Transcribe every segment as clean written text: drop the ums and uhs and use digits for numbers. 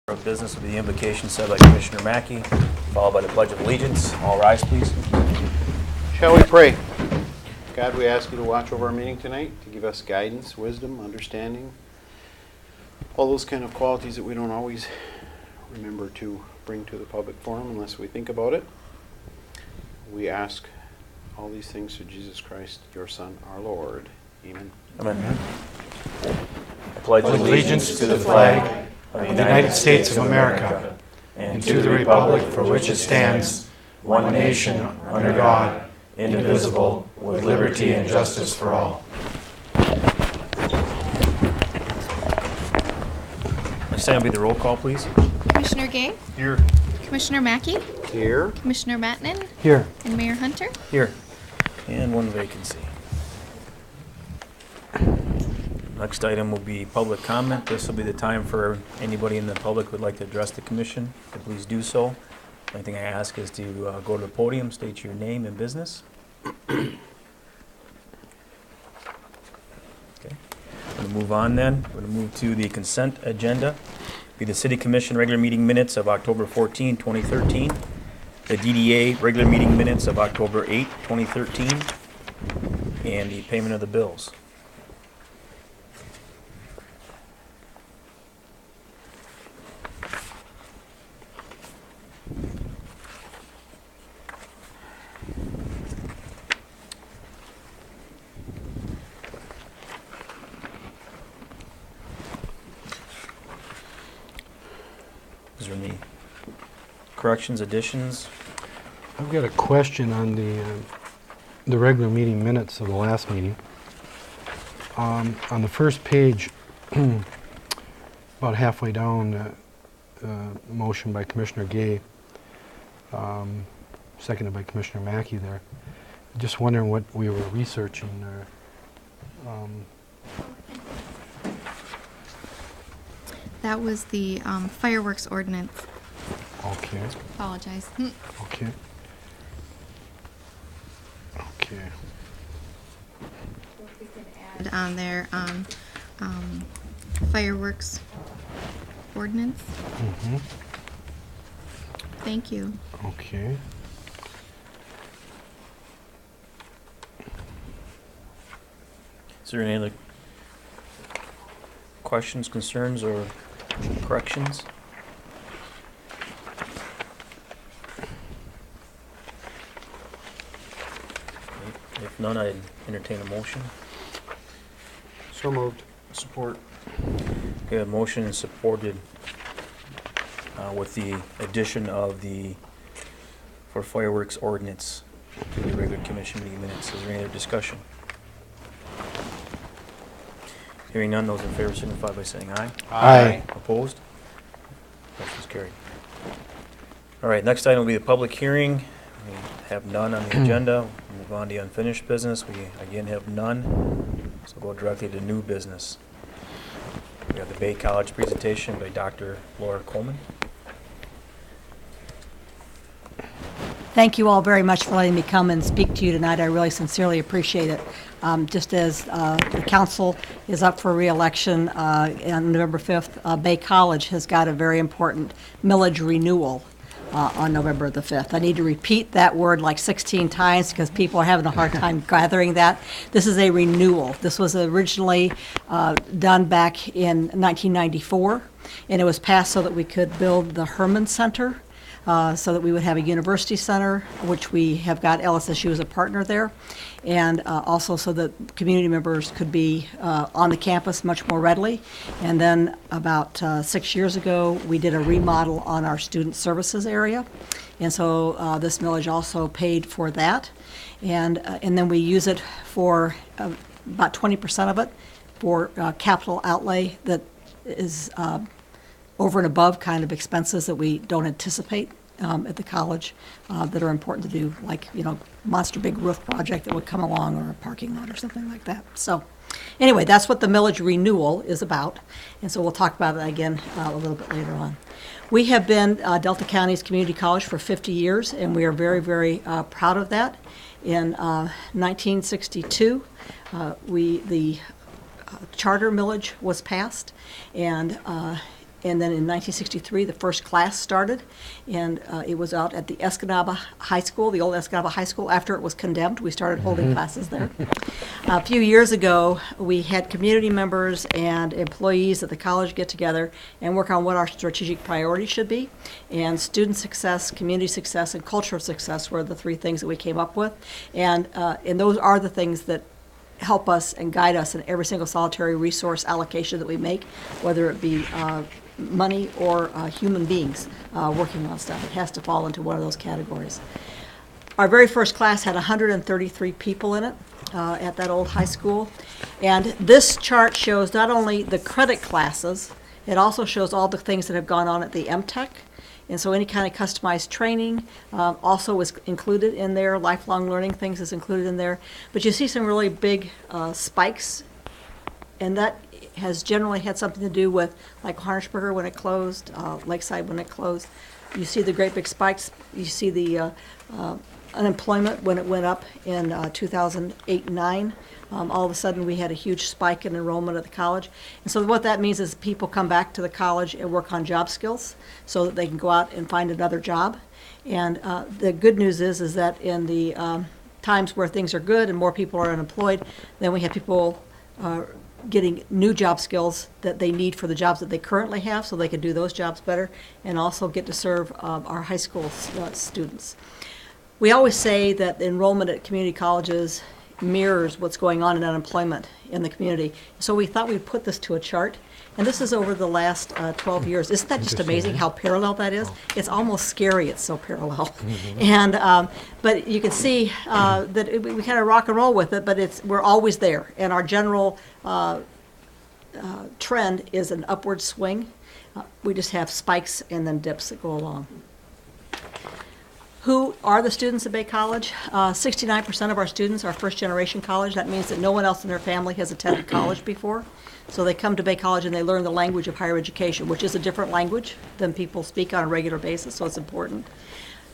Of business with the invocation said by Commissioner Mackey, followed by the Pledge of Allegiance. All rise, please. Shall we pray? God, we ask you to watch over our meeting tonight, to give us guidance, wisdom, understanding, all those kind of qualities that we don't always remember to bring to the public forum unless we think about it. We ask all these things through Jesus Christ, your Son, our Lord. Amen. Amen. I pledge allegiance to the flag of the United States of America and to the republic for which it stands, one nation, under God, indivisible, with liberty and justice for all. Next time will be the roll call, please. Commissioner Gay? Here. Commissioner Mackey? Here. Commissioner Mattinen? Here. And Mayor Hunter? Here. And one vacancy. Next item will be public comment. This will be the time for anybody in the public who would like to address the commission to please do so. The only thing I ask is to go to the podium, state your name and business. Okay. I'm going to move on then. We're going to move to the consent agenda. Be the City Commission regular meeting minutes of October 14, 2013. The DDA regular meeting minutes of October 8, 2013. And the payment of the bills. Is there any corrections, additions? I've got a question on the regular meeting minutes of the last meeting. On the first page, about halfway down, motion by Commissioner Gay, seconded by Commissioner Mackey there. Just wondering what we were researching there. That was the fireworks ordinance. Okay. Apologize. Okay. Okay. And on their fireworks ordinance. Mm-hmm. Thank you. Okay. Is there any other questions, concerns, or corrections? If none, I'd entertain a motion. So moved. Support. Okay, a motion is supported with the addition of the for fireworks ordinance to the regular commission meeting minutes. Is there any other discussion? Hearing none, those in favor signify by saying aye. Aye. Opposed? Motion's carried. All right, next item will be the public hearing. We have none on the agenda. We'll move on to unfinished business. We again have none. So go directly to new business. We have the Bay College presentation by Dr. Laura Coleman. Thank you all very much for letting me come and speak to you tonight. I really sincerely appreciate it. Just as the council is up for re-election on November 5th, Bay College has got a very important millage renewal on November the 5th. I need to repeat that word like 16 times because people are having a hard time gathering that. This is a renewal. This was originally done back in 1994, and it was passed so that we could build the Herman Center, so that we would have a university center, which we have got LSSU as a partner there, and also so that community members could be on the campus much more readily. And then about 6 years ago, we did a remodel on our student services area, and so this millage also paid for that. And then we use it for about 20% of it for capital outlay that is over and above kind of expenses that we don't anticipate at the college that are important to do, like, monster big roof project that would come along, or a parking lot or something like that. So anyway, that's what the millage renewal is about, and so we'll talk about it again a little bit later on. We have been Delta County's community college for 50 years, and we are very, very proud of that. In 1962, the charter millage was passed, and And then in 1963, the first class started, and it was out at the Escanaba High School, the old Escanaba High School. After it was condemned, we started holding classes there. A few years ago, we had community members and employees at the college get together and work on what our strategic priorities should be. And student success, community success, and cultural success were the three things that we came up with. And those are the things that help us and guide us in every single solitary resource allocation that we make, whether it be money or human beings working on stuff. It has to fall into one of those categories. Our very first class had 133 people in it at that old high school. And this chart shows not only the credit classes, it also shows all the things that have gone on at the MTech. And so any kind of customized training also is included in there. Lifelong learning things is included in there. But you see some really big spikes, and that has generally had something to do with, like Harnisburger when it closed, Lakeside when it closed. You see the great big spikes. You see the unemployment when it went up in 2008 and 9. All of a sudden, we had a huge spike in enrollment at the college. And so what that means is people come back to the college and work on job skills so that they can go out and find another job. And the good news is that in the times where things are good and more people are unemployed, then we have people getting new job skills that they need for the jobs that they currently have so they can do those jobs better and also get to serve our high school students. We always say that enrollment at community colleges mirrors what's going on in unemployment in the community. So we thought we'd put this to a chart. And this is over the last 12 years. Isn't that just amazing how parallel that is? It's almost scary, it's so parallel. And but you can see that we kind of rock and roll with it, but we're always there. And our general trend is an upward swing. We just have spikes and then dips that go along. Who are the students at Bay College? 69% of our students are first-generation college. That means that no one else in their family has attended college before. So they come to Bay College and they learn the language of higher education, which is a different language than people speak on a regular basis, so it's important.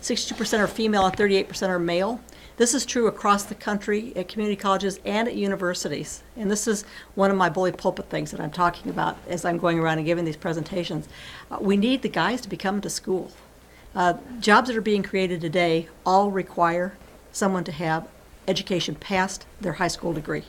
62% are female and 38% are male. This is true across the country at community colleges and at universities. And this is one of my bully pulpit things that I'm talking about as I'm going around and giving these presentations. We need the guys to be coming to school. Jobs that are being created today all require someone to have education past their high school degree.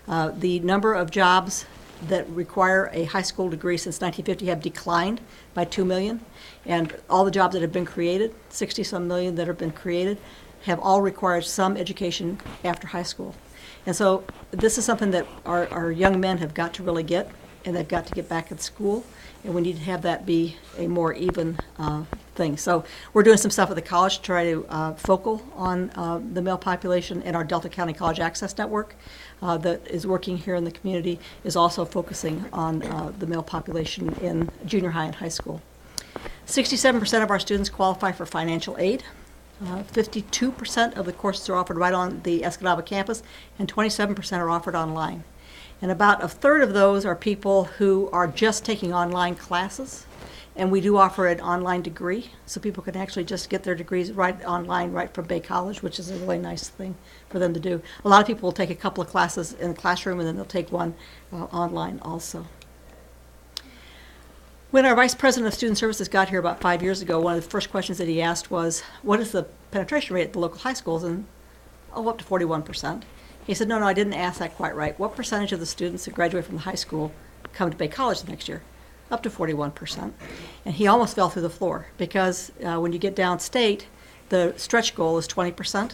The number of jobs that require a high school degree since 1950 have declined by 2 million, and all the jobs that have been created, 60-some million that have been created, have all required some education after high school. And so this is something that our young men have got to really get, and they've got to get back in school, and we need to have that be a more even thing. So we're doing some stuff at the college to try to focal on the male population, and our Delta County College Access Network that is working here in the community is also focusing on the male population in junior high and high school. 67% of our students qualify for financial aid. 52% of the courses are offered right on the Escanaba campus, and 27% are offered online. And about a third of those are people who are just taking online classes. And we do offer an online degree, so people can actually just get their degrees right online, right from Bay College, which is a really nice thing for them to do. A lot of people will take a couple of classes in the classroom, and then they'll take one online also. When our Vice President of Student Services got here about 5 years ago, one of the first questions that he asked was, what is the penetration rate at the local high schools? And up to 41%. He said, no, I didn't ask that quite right. What percentage of the students that graduate from the high school come to Bay College the next year? Up to 41%. And he almost fell through the floor because when you get downstate, the stretch goal is 20%,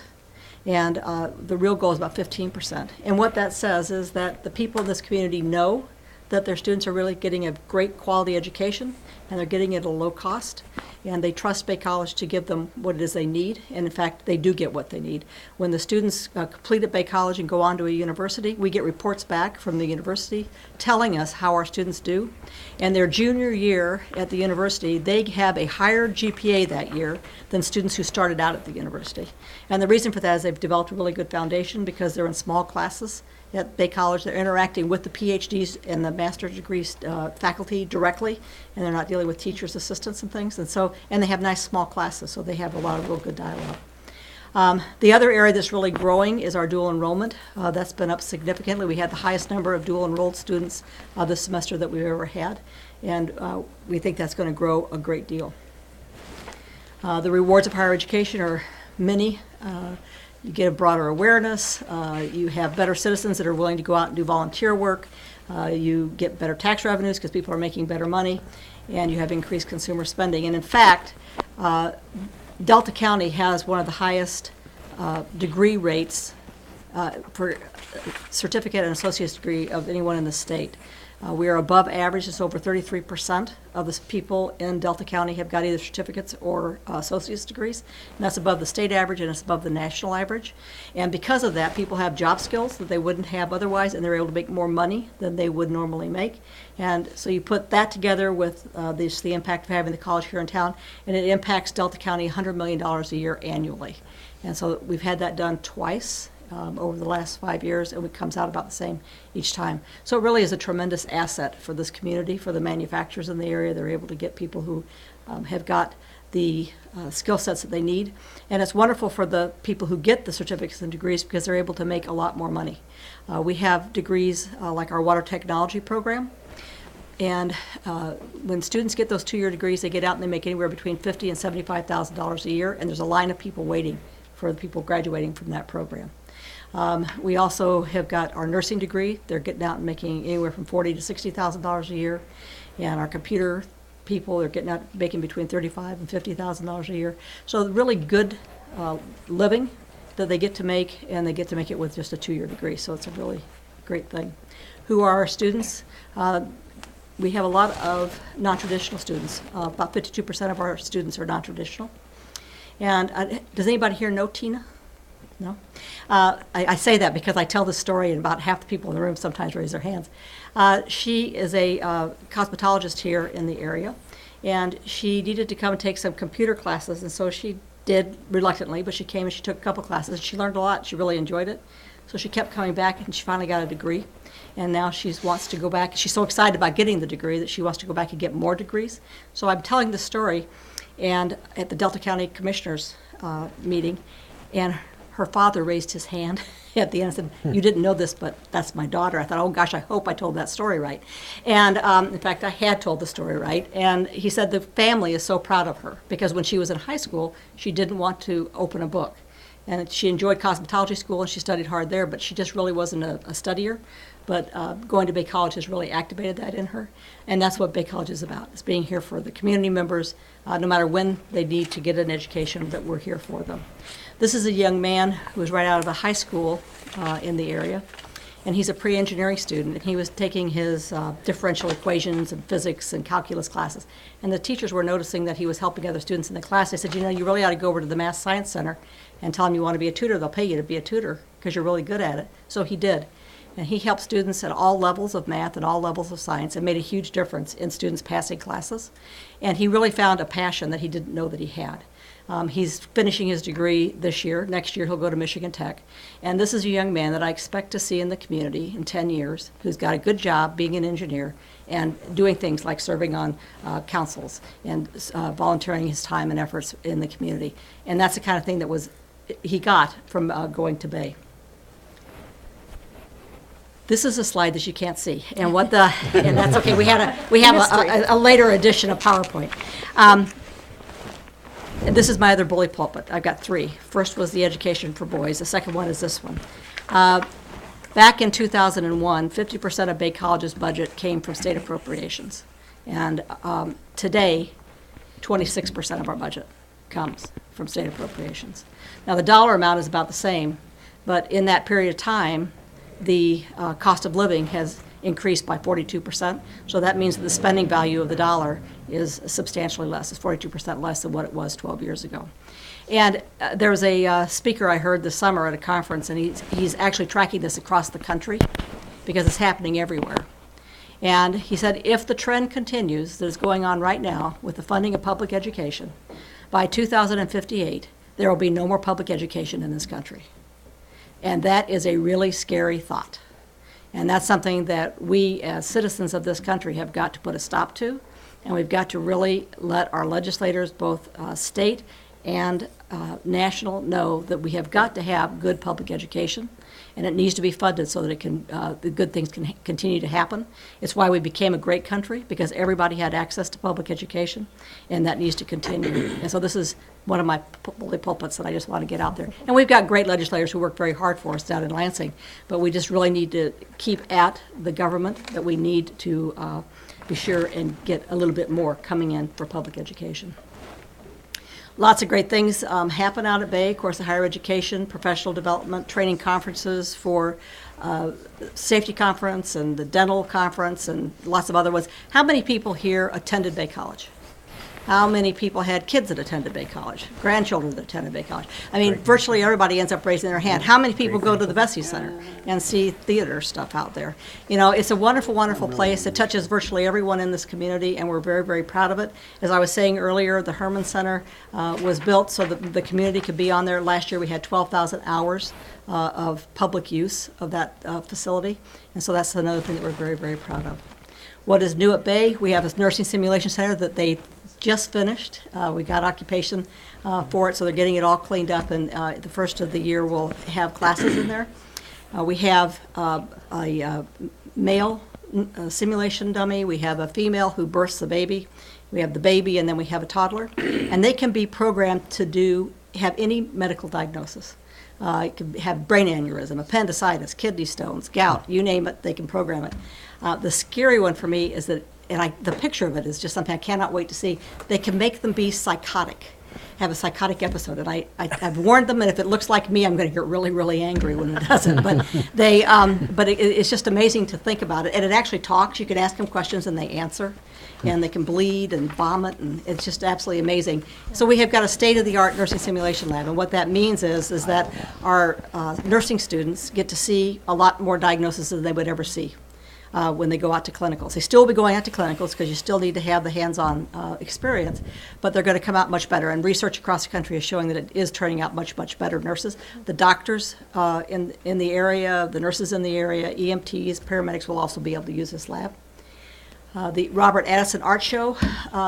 and the real goal is about 15%. And what that says is that the people in this community know that their students are really getting a great quality education, and they're getting it at a low cost, and they trust Bay College to give them what it is they need, and in fact, they do get what they need. When the students complete at Bay College and go on to a university, we get reports back from the university telling us how our students do, and their junior year at the university, they have a higher GPA that year than students who started out at the university. And the reason for that is they've developed a really good foundation because they're in small classes. At Bay College, they're interacting with the PhDs and the master's degree faculty directly, and they're not dealing with teachers, assistants, and things. And they have nice small classes, so they have a lot of real good dialogue. The other area that's really growing is our dual enrollment. That's been up significantly. We had the highest number of dual enrolled students this semester that we've ever had. and we think that's going to grow a great deal. The rewards of higher education are many. You get a broader awareness, you have better citizens that are willing to go out and do volunteer work, you get better tax revenues because people are making better money, and you have increased consumer spending. And in fact, Delta County has one of the highest degree rates for certificate and associate's degree of anyone in the state. We are above average. It's over 33% of the people in Delta County have got either certificates or associate's degrees. And that's above the state average, and it's above the national average. And because of that, people have job skills that they wouldn't have otherwise, and they're able to make more money than they would normally make. And so you put that together with the impact of having the college here in town, and it impacts Delta County $100 million a year annually. And so we've had that done twice over the last 5 years, and it comes out about the same each time. So it really is a tremendous asset for this community, for the manufacturers in the area. They're able to get people who have got the skill sets that they need. And it's wonderful for the people who get the certificates and degrees because they're able to make a lot more money. We have degrees like our water technology program. And when students get those 2-year degrees, they get out and they make anywhere between $50,000 and $75,000 a year, and there's a line of people waiting for the people graduating from that program. We also have got our nursing degree. They're getting out and making anywhere from $40,000 to $60,000 a year. And our computer people, they're getting out making between $35,000 and $50,000 a year. So really good living that they get to make, and they get to make it with just a 2-year degree. So it's a really great thing. Who are our students? We have a lot of non-traditional students. About 52% of our students are non-traditional. And does anybody here know Tina? No? I say that because I tell this story and about half the people in the room sometimes raise their hands. She is a cosmetologist here in the area, and she needed to come and take some computer classes, and so she did reluctantly, but she came and she took a couple classes. She learned a lot. She really enjoyed it. So she kept coming back, and she finally got a degree. And now she wants to go back. She's so excited about getting the degree that she wants to go back and get more degrees. So I'm telling this story and at the Delta County Commissioners meeting, and her father raised his hand at the end and said, "You didn't know this, but that's my daughter." I thought, oh gosh, I hope I told that story right. And in fact, I had told the story right. And he said the family is so proud of her because when she was in high school, she didn't want to open a book. And she enjoyed cosmetology school and she studied hard there, but she just really wasn't a studier. But going to Bay College has really activated that in her. And that's what Bay College is about. It's being here for the community members, no matter when they need to get an education, that we're here for them. This is a young man who was right out of a high school in the area. And he's a pre-engineering student, and he was taking his differential equations and physics and calculus classes. And the teachers were noticing that he was helping other students in the class. They said, you know, you really ought to go over to the Math Science Center and tell them you want to be a tutor. They'll pay you to be a tutor because you're really good at it. So he did. And he helped students at all levels of math and all levels of science and made a huge difference in students passing classes. And he really found a passion that he didn't know that he had. He's finishing his degree this year. Next year he'll go to Michigan Tech. And this is a young man that I expect to see in the community in 10 years who's got a good job being an engineer and doing things like serving on councils and volunteering his time and efforts in the community. And that's the kind of thing that he got from going to Bay. This is a slide that you can't see, and and that's okay. We have a later edition of PowerPoint. And this is my other bully pulpit. I've got 3. First was the education for boys. The second one is this one. Back in 2001, 50% of Bay College's budget came from state appropriations, and today, 26% of our budget comes from state appropriations. Now the dollar amount is about the same, but in that period of time, the cost of living has increased by 42%. So that means that the spending value of the dollar is substantially less. It's 42% less than what it was 12 years ago. And there was a speaker I heard this summer at a conference, and he's actually tracking this across the country because it's happening everywhere. And he said, if the trend continues that is going on right now with the funding of public education, by 2058, there will be no more public education in this country. And that is a really scary thought. And that's something that we as citizens of this country have got to put a stop to. And we've got to really let our legislators, both state and national know that we have got to have good public education, and it needs to be funded so that it can, the good things can continue to happen. It's why we became a great country, because everybody had access to public education, and that needs to continue. And so this is one of my bully pulpits that I just want to get out there. And we've got great legislators who work very hard for us down in Lansing, but we just really need to keep at the government that we need to be sure and get a little bit more coming in for public education. Lots of great things happen out at Bay. Of course, the higher education, professional development, training conferences for safety conference and the dental conference and lots of other ones. How many people here attended Bay College? How many people had kids that attended Bay College, grandchildren that attended Bay College? I mean, virtually everybody ends up raising their hand. How many people go to the Vesey Center and see theater stuff out there? You know, it's a wonderful, wonderful place. It touches virtually everyone in this community, and we're very, very proud of it. As I was saying earlier, the Herman Center was built so that the community could be on there. Last year, we had 12,000 hours of public use of that facility, and so that's another thing that we're very, very proud of. What is new at Bay? We have this nursing simulation center that they just finished. We got occupation for it, so they're getting it all cleaned up, and the first of the year we'll have classes in there. We have a male simulation dummy. We have a female who births the baby. We have the baby, and then we have a toddler. And they can be programmed to have any medical diagnosis. It could have brain aneurysm, appendicitis, kidney stones, gout, you name it, they can program it. The scary one for me is that, and the picture of it is just something I cannot wait to see, they can make them be psychotic, have a psychotic episode. And I've warned them, and if it looks like me, I'm going to get really, really angry when it doesn't. But it's just amazing to think about it. And it actually talks. You can ask them questions, and they answer. And they can bleed and vomit, and it's just absolutely amazing. So we have got a state-of-the-art nursing simulation lab, and what that means is that our nursing students get to see a lot more diagnoses than they would ever see when they go out to clinicals. They still will be going out to clinicals because you still need to have the hands-on experience, but they're going to come out much better. And research across the country is showing that it is turning out much, much better nurses. The doctors in the area, the nurses in the area, EMTs, paramedics will also be able to use this lab. The Robert Addison Art Show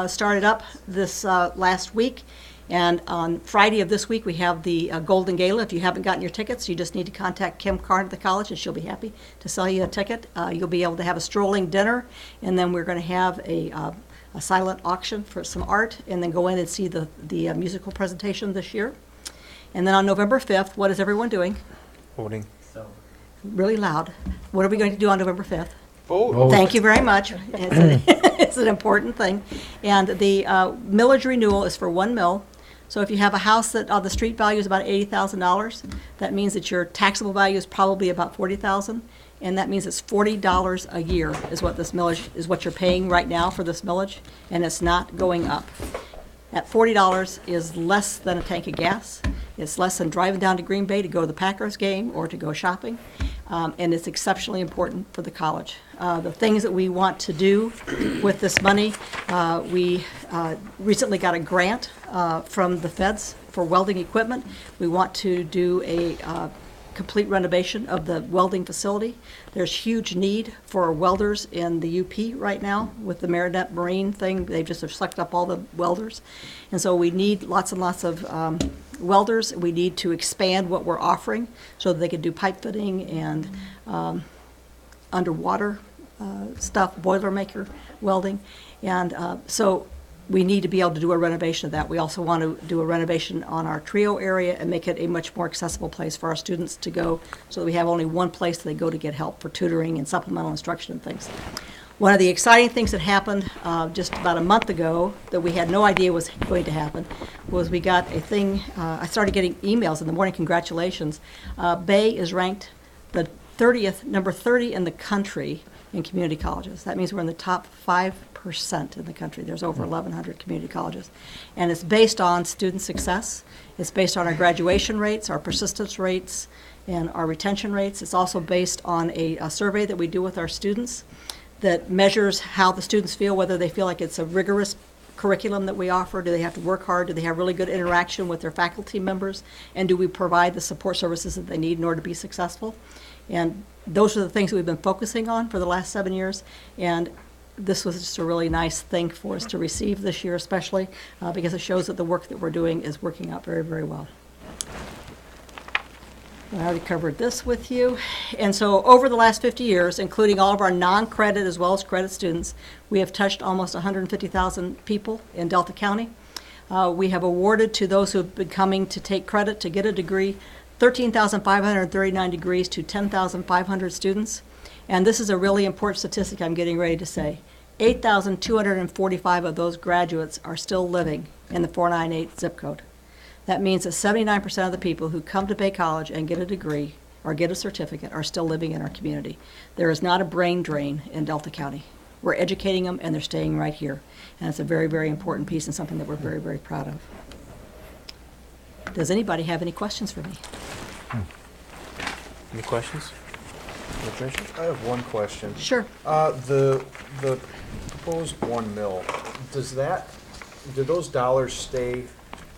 started up this last week, and on Friday of this week we have the Golden Gala. If you haven't gotten your tickets, you just need to contact Kim Carn at the college, and she'll be happy to sell you a ticket. You'll be able to have a strolling dinner, and then we're going to have a silent auction for some art, and then go in and see the musical presentation this year. And then on November 5th, what is everyone doing? Voting. Really loud. What are we going to do on November 5th? Vote. Thank you very much. It's an important thing. And the millage renewal is for 1 mil. So if you have a house that the street value is about $80,000, that means that your taxable value is probably about $40,000, and that means it's $40 a year is what this millage is, what you're paying right now for this millage, and it's not going up. At $40 is less than a tank of gas. It's less than driving down to Green Bay to go to the Packers game or to go shopping. And it's exceptionally important for the college. The things that we want to do with this money, we recently got a grant from the feds for welding equipment. We want to do a complete renovation of the welding facility. There's huge need for welders in the UP right now with the Marinette Marine thing. They just have sucked up all the welders. And so we need lots and lots of welders. We need to expand what we're offering so that they can do pipe fitting and underwater stuff, boilermaker welding. And so we need to be able to do a renovation of that. We also want to do a renovation on our trio area and make it a much more accessible place for our students to go so that we have only one place they go to get help for tutoring and supplemental instruction and things. One of the exciting things that happened just about a month ago that we had no idea was going to happen was we got a thing, I started getting emails in the morning, congratulations. Bay is ranked the 30th, number 30 in the country in community colleges. That means we're in the top 5% in the country. There's over 1,100 community colleges. And it's based on student success. It's based on our graduation rates, our persistence rates, and our retention rates. It's also based on a survey that we do with our students that measures how the students feel, whether they feel like it's a rigorous curriculum that we offer, do they have to work hard, do they have really good interaction with their faculty members, and do we provide the support services that they need in order to be successful. And those are the things that we've been focusing on for the last 7 years. And this was just a really nice thing for us to receive this year especially, because it shows that the work that we're doing is working out very, very well. I already covered this with you. And so over the last 50 years, including all of our non-credit as well as credit students, we have touched almost 150,000 people in Delta County. We have awarded to those who have been coming to take credit to get a degree, 13,539 degrees to 10,500 students. And this is a really important statistic I'm getting ready to say. 8,245 of those graduates are still living in the 498 zip code. That means that 79% of the people who come to Bay College and get a degree or get a certificate are still living in our community. There is not a brain drain in Delta County. We're educating them and they're staying right here. And it's a very, very important piece and something that we're very, very proud of. Does anybody have any questions for me? Any questions? Patricia? I have one question. Sure. The proposed 1 mil, do those dollars stay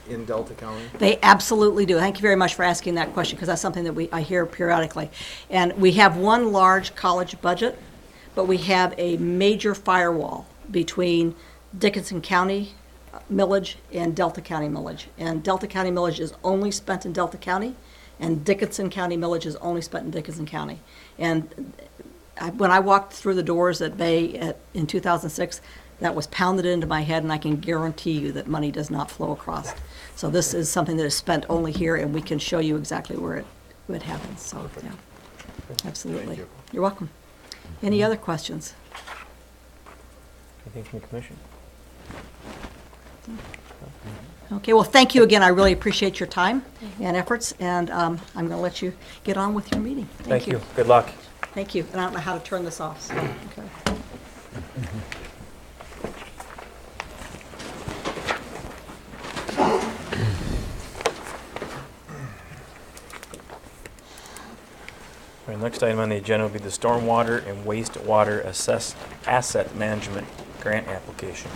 in Delta County? They absolutely do. Thank you very much for asking that question, because that's something that I hear periodically. And we have one large college budget, but we have a major firewall between Dickinson County millage and Delta County millage. And Delta County millage is only spent in Delta County, and Dickinson County millage is only spent in Dickinson County. And when I walked through the doors at Bay in 2006, that was pounded into my head, and I can guarantee you that money does not flow across. So this is something that is spent only here, and we can show you exactly where it happens. So, yeah, absolutely. Thank you. You're welcome. Any other questions? Anything from the commission? Okay, well, thank you again. I really appreciate your time and efforts, and I'm going to let you get on with your meeting. Thank you. Good luck. Thank you. And I don't know how to turn this off. So, okay. All right, next item on the agenda will be the stormwater and wastewater asset management grant application.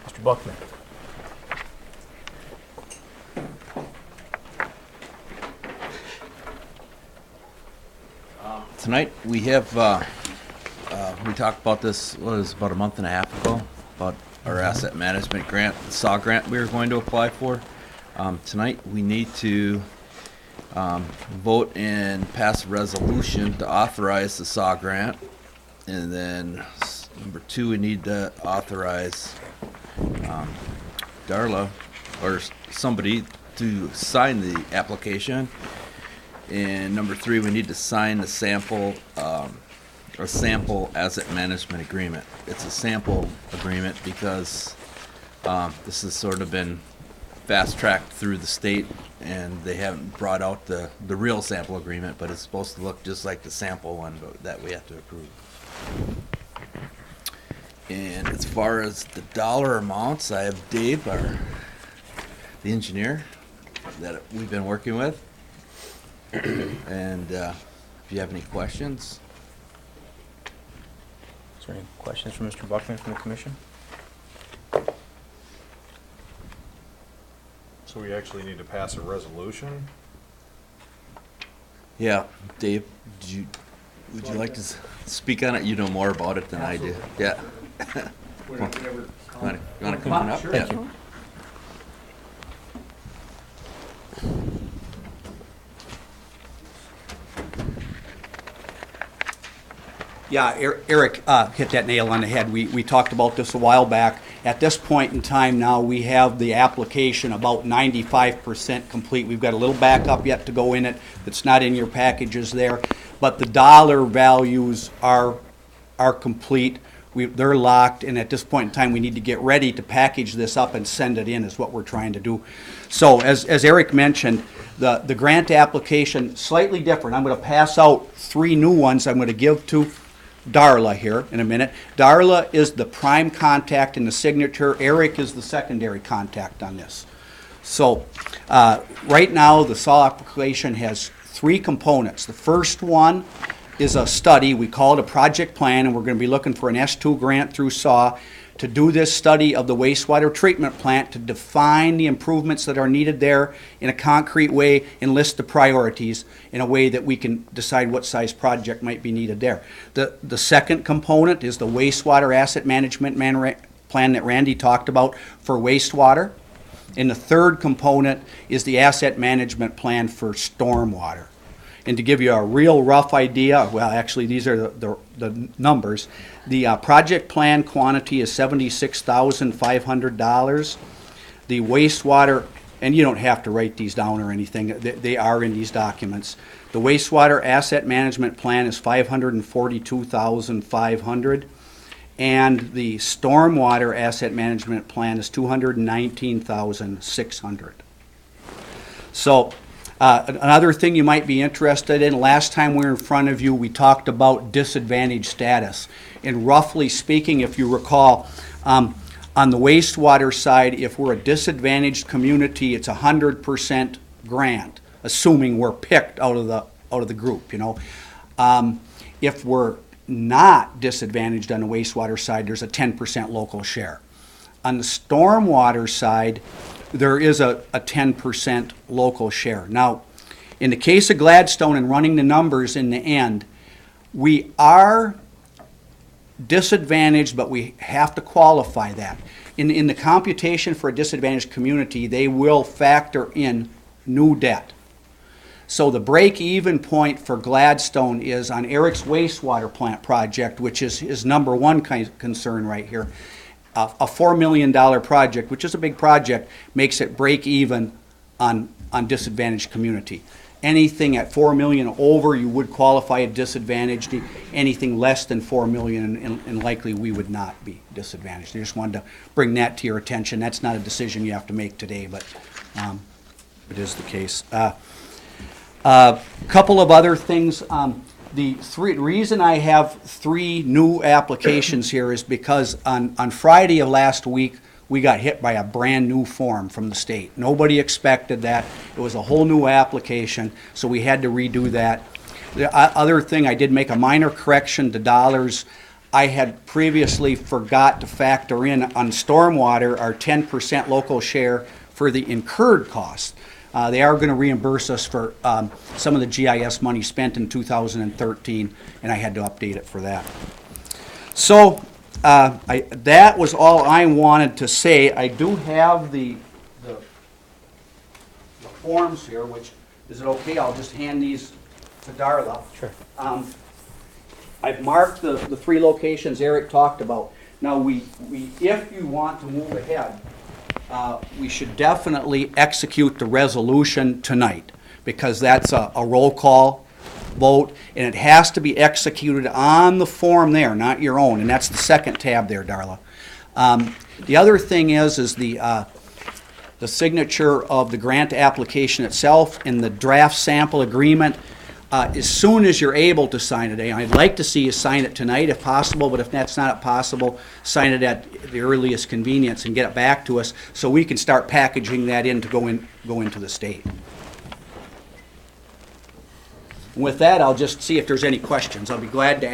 Mr. Buckman. Tonight, we have, we talked about this, what was it, about a month and a half ago, about our asset management grant, the SAW grant we were going to apply for. Tonight, we need to vote and pass a resolution to authorize the SAW grant. And then number 2, we need to authorize Darla or somebody to sign the application. And number 3, we need to sign the sample asset management agreement. It's a sample agreement because this has sort of been fast-tracked through the state, and they haven't brought out the real sample agreement, but it's supposed to look just like the sample one that we have to approve. And as far as the dollar amounts, I have Dave, the engineer that we've been working with. And if you have any questions. Is there any questions from Mr. Buckman from the commission? So we actually need to pass a resolution? Yeah, Dave, would you like to speak on it? You know more about it than I do. Yeah. You want to come on up? Sure. Yeah. Yeah, Eric hit that nail on the head. We talked about this a while back. At this point in time now, we have the application about 95% complete. We've got a little backup yet to go in it that's not in your packages there. But the dollar values are complete. They're locked, and at this point in time, we need to get ready to package this up and send it in is what we're trying to do. So as Eric mentioned, the grant application, slightly different. I'm going to pass out 3 new ones I'm going to give to Darla here in a minute. Darla is the prime contact in the signature. Eric is the secondary contact on this. So right now, the SAW application has 3 components. The first one is a study, we call it a project plan, and we're going to be looking for an S2 grant through SAW to do this study of the wastewater treatment plant to define the improvements that are needed there in a concrete way and list the priorities in a way that we can decide what size project might be needed there. The second component is the wastewater asset management plan that Randy talked about for wastewater. And the third component is the asset management plan for stormwater. And to give you a real rough idea, well, actually, these are the numbers. The project plan quantity is $76,500. The wastewater, and you don't have to write these down or anything, they are in these documents. The wastewater asset management plan is $542,500. And the stormwater asset management plan is $219,600. So another thing you might be interested in, last time we were in front of you, we talked about disadvantaged status. And roughly speaking, if you recall, on the wastewater side, if we're a disadvantaged community, it's 100% grant, assuming we're picked out of the group, you know. If we're not disadvantaged on the wastewater side, there's a 10% local share. On the stormwater side, there is a 10% local share. Now, in the case of Gladstone and running the numbers in the end, we are disadvantaged, but we have to qualify that. In the computation for a disadvantaged community, they will factor in new debt. So the break-even point for Gladstone is on Eric's wastewater plant project, which is his number one concern right here. A $4 million project, which is a big project, makes it break even on disadvantaged community. Anything at $4 million over, you would qualify as disadvantaged. Anything less than $4 million, and likely we would not be disadvantaged. I just wanted to bring that to your attention. That's not a decision you have to make today, but it is the case. Couple of other things. The reason I have 3 new applications here is because on Friday of last week, we got hit by a brand new form from the state. Nobody expected that. It was a whole new application, so we had to redo that. The other thing, I did make a minor correction to dollars. I had previously forgot to factor in on stormwater our 10% local share for the incurred costs. They are going to reimburse us for some of the GIS money spent in 2013, and I had to update it for that. So that was all I wanted to say. I do have the forms here, which, is it okay? I'll just hand these to Darla. Sure. I've marked the 3 locations Eric talked about. Now, if you want to move ahead, we should definitely execute the resolution tonight, because that's a roll call vote, and it has to be executed on the form there, not your own, and that's the second tab there, Darla. The other thing is the signature of the grant application itself and the draft sample agreement. As soon as you're able to sign it, I'd like to see you sign it tonight if possible, but if that's not possible, sign it at the earliest convenience and get it back to us so we can start packaging that in to go into the state. With that, I'll just see if there's any questions. I'll be glad to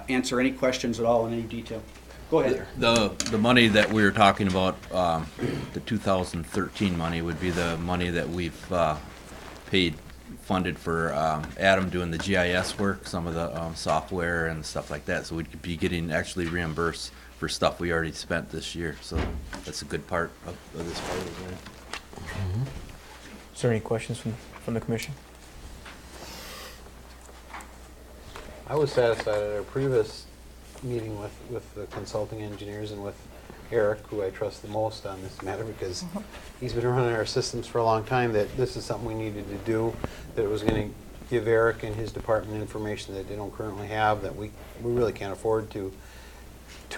answer any questions at all in any detail. Go ahead. The money that we were talking about, the 2013 money, would be the money that we've funded for Adam doing the GIS work, some of the software and stuff like that. So we'd be getting actually reimbursed for stuff we already spent this year. So that's a good part of this part of the grant. Is there any questions from the commission? I was satisfied at our previous meeting with the consulting engineers and with Eric, who I trust the most on this matter, because he's been running our systems for a long time, that this is something we needed to do, that it was going to give Eric and his department information that they don't currently have, that we really can't afford to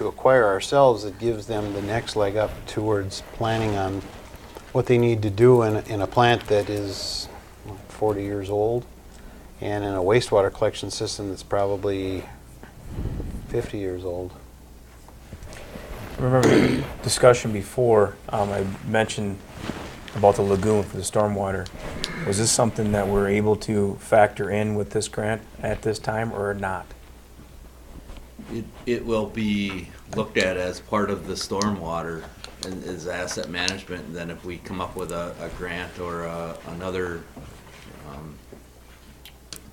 acquire ourselves, that gives them the next leg up towards planning on what they need to do in a plant that is 40 years old, and in a wastewater collection system that's probably 50 years old. Remember the discussion before, I mentioned about the lagoon for the stormwater. Was this something that we're able to factor in with this grant at this time or not? It will be looked at as part of the stormwater and as asset management. And then if we come up with a grant or another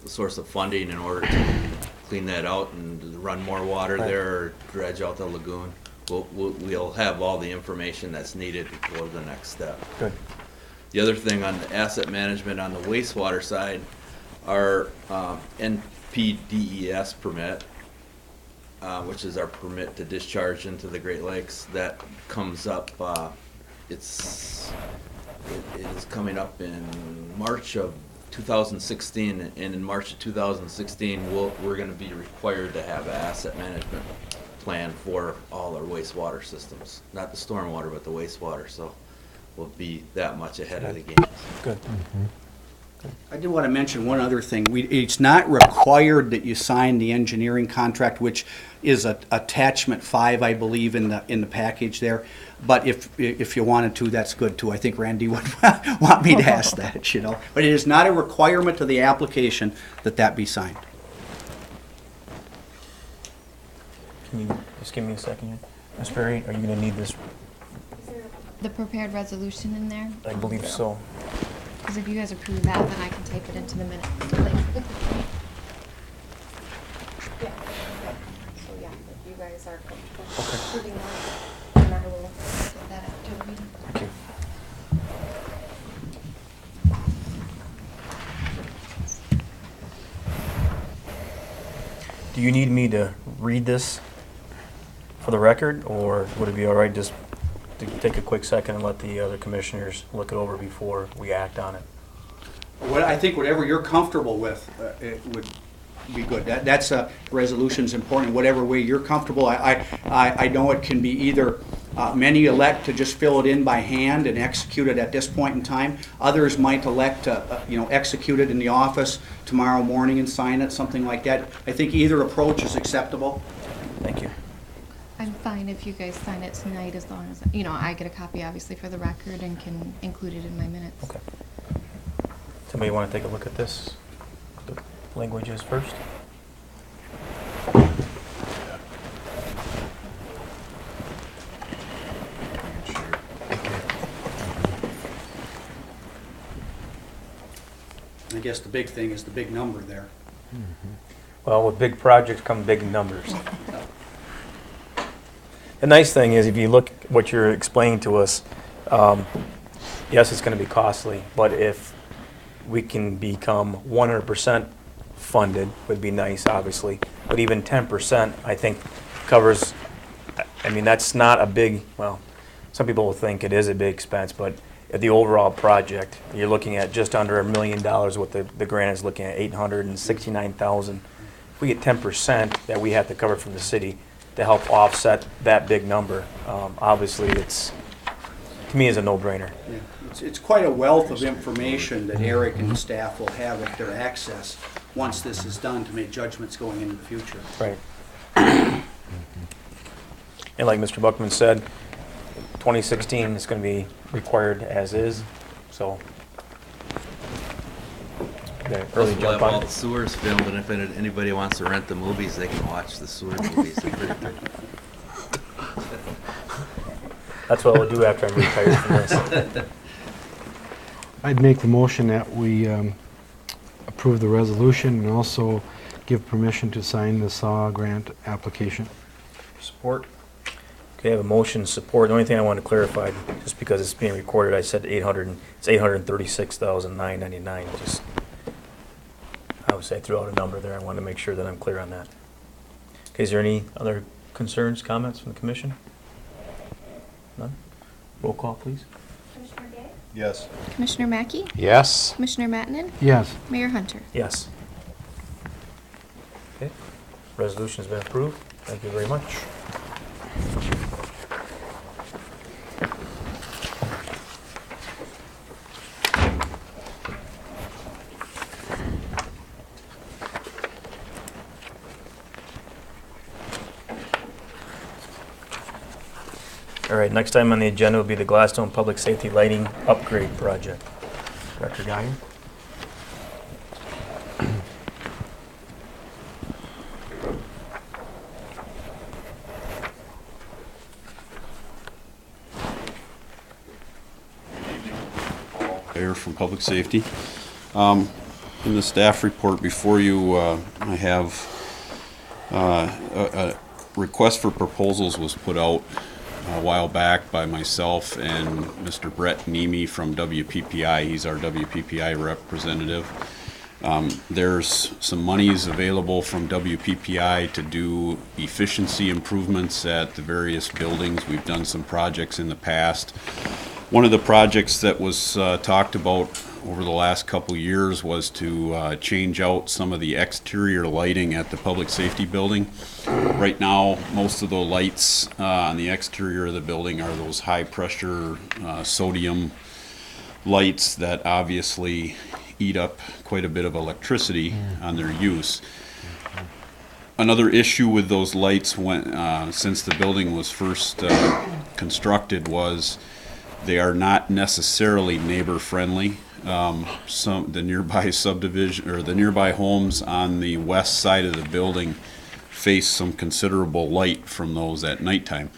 source of funding in order to clean that out and run more water Right. there or dredge out the lagoon, we'll have all the information that's needed for the next step. Good. The other thing on the asset management on the wastewater side, our NPDES permit, which is our permit to discharge into the Great Lakes, that comes up, it is coming up in March of 2016, and in March of 2016, we're gonna be required to have an asset management plan for all our wastewater systems, not the stormwater, but the wastewater, so we'll be that much ahead of the game. Good. I did want to mention one other thing. It's not required that you sign the engineering contract, which is attachment 5, I believe, in the package there. But if you wanted to, that's good too. I think Randy would want me to ask that, you know. But it is not a requirement to the application that be signed. Can you just give me a second here? Ms. Berry, are you gonna need this? The prepared resolution in there? I believe so. Because if you guys approve that, then I can type it into the minute. So yeah, if you guys are comfortable approving that, then I will get that out to the meeting. Thank you. Do you need me to read this for the record, or would it be all right just to take a quick second and let the other commissioners look it over before we act on it? I think whatever you're comfortable with, it would be good. That's resolution's important. Whatever way you're comfortable. I know it can be either many elect to just fill it in by hand and execute it at this point in time. Others might elect to execute it in the office tomorrow morning and sign it, something like that. I think either approach is acceptable. Thank you. I'm fine if you guys sign it tonight, as long as, I get a copy, obviously, for the record and can include it in my minutes. Okay. Somebody want to take a look at this? The languages first? I guess the big thing is the big number there. Well, with big projects come big numbers. The nice thing is, if you look at what you're explaining to us, yes, it's going to be costly, but if we can become 100% funded, would be nice, obviously. But even 10%, I think, covers, that's not a big, well, some people will think it is a big expense, but at the overall project, you're looking at just under $1 million, what the grant is looking at, $869,000. If we get 10% that we have to cover from the city to help offset that big number, obviously it's, to me, is a no-brainer. Yeah. It's quite a wealth of information that Eric and the staff will have at their access once this is done to make judgments going into the future. Right. And like Mr. Buckman said, 2016 is going to be required as is, so. Okay, early We'll have jump all on the it. sewers filmed, and if anybody wants to rent the movies, they can watch the sewer movies. They're pretty good. That's what I'll do after I'm retired from this. I'd make the motion that we approve the resolution and also give permission to sign the SAW grant application. Support? Okay, I have a motion support. The only thing I want to clarify, just because it's being recorded, I said 800, it's 836,999. Just, I would say throw out a number there. I want to make sure that I'm clear on that. Okay, is there any other concerns, comments from the commission? None? Roll call, please. Commissioner Day? Yes. Commissioner Mackey? Yes. Commissioner Mattinen? Yes. Mayor Hunter? Yes. Okay, resolution has been approved. Thank you very much. All right, next item on the agenda will be the Gladstone Public Safety Lighting Upgrade Project. Director Guyer? Ayer from Public Safety. In the staff report before you, I have a request for proposals was put out a while back by myself and Mr. Brett Nemi from WPPI. He's our WPPI representative. There's some monies available from WPPI to do efficiency improvements at the various buildings. We've done some projects in the past. One of the projects that was talked about over the last couple years was to change out some of the exterior lighting at the public safety building. Right now, most of the lights on the exterior of the building are those high pressure sodium lights that obviously eat up quite a bit of electricity on their use. Another issue with those lights when, since the building was first constructed was they are not necessarily neighbor friendly. The nearby subdivision or the nearby homes on the west side of the building face some considerable light from those at nighttime.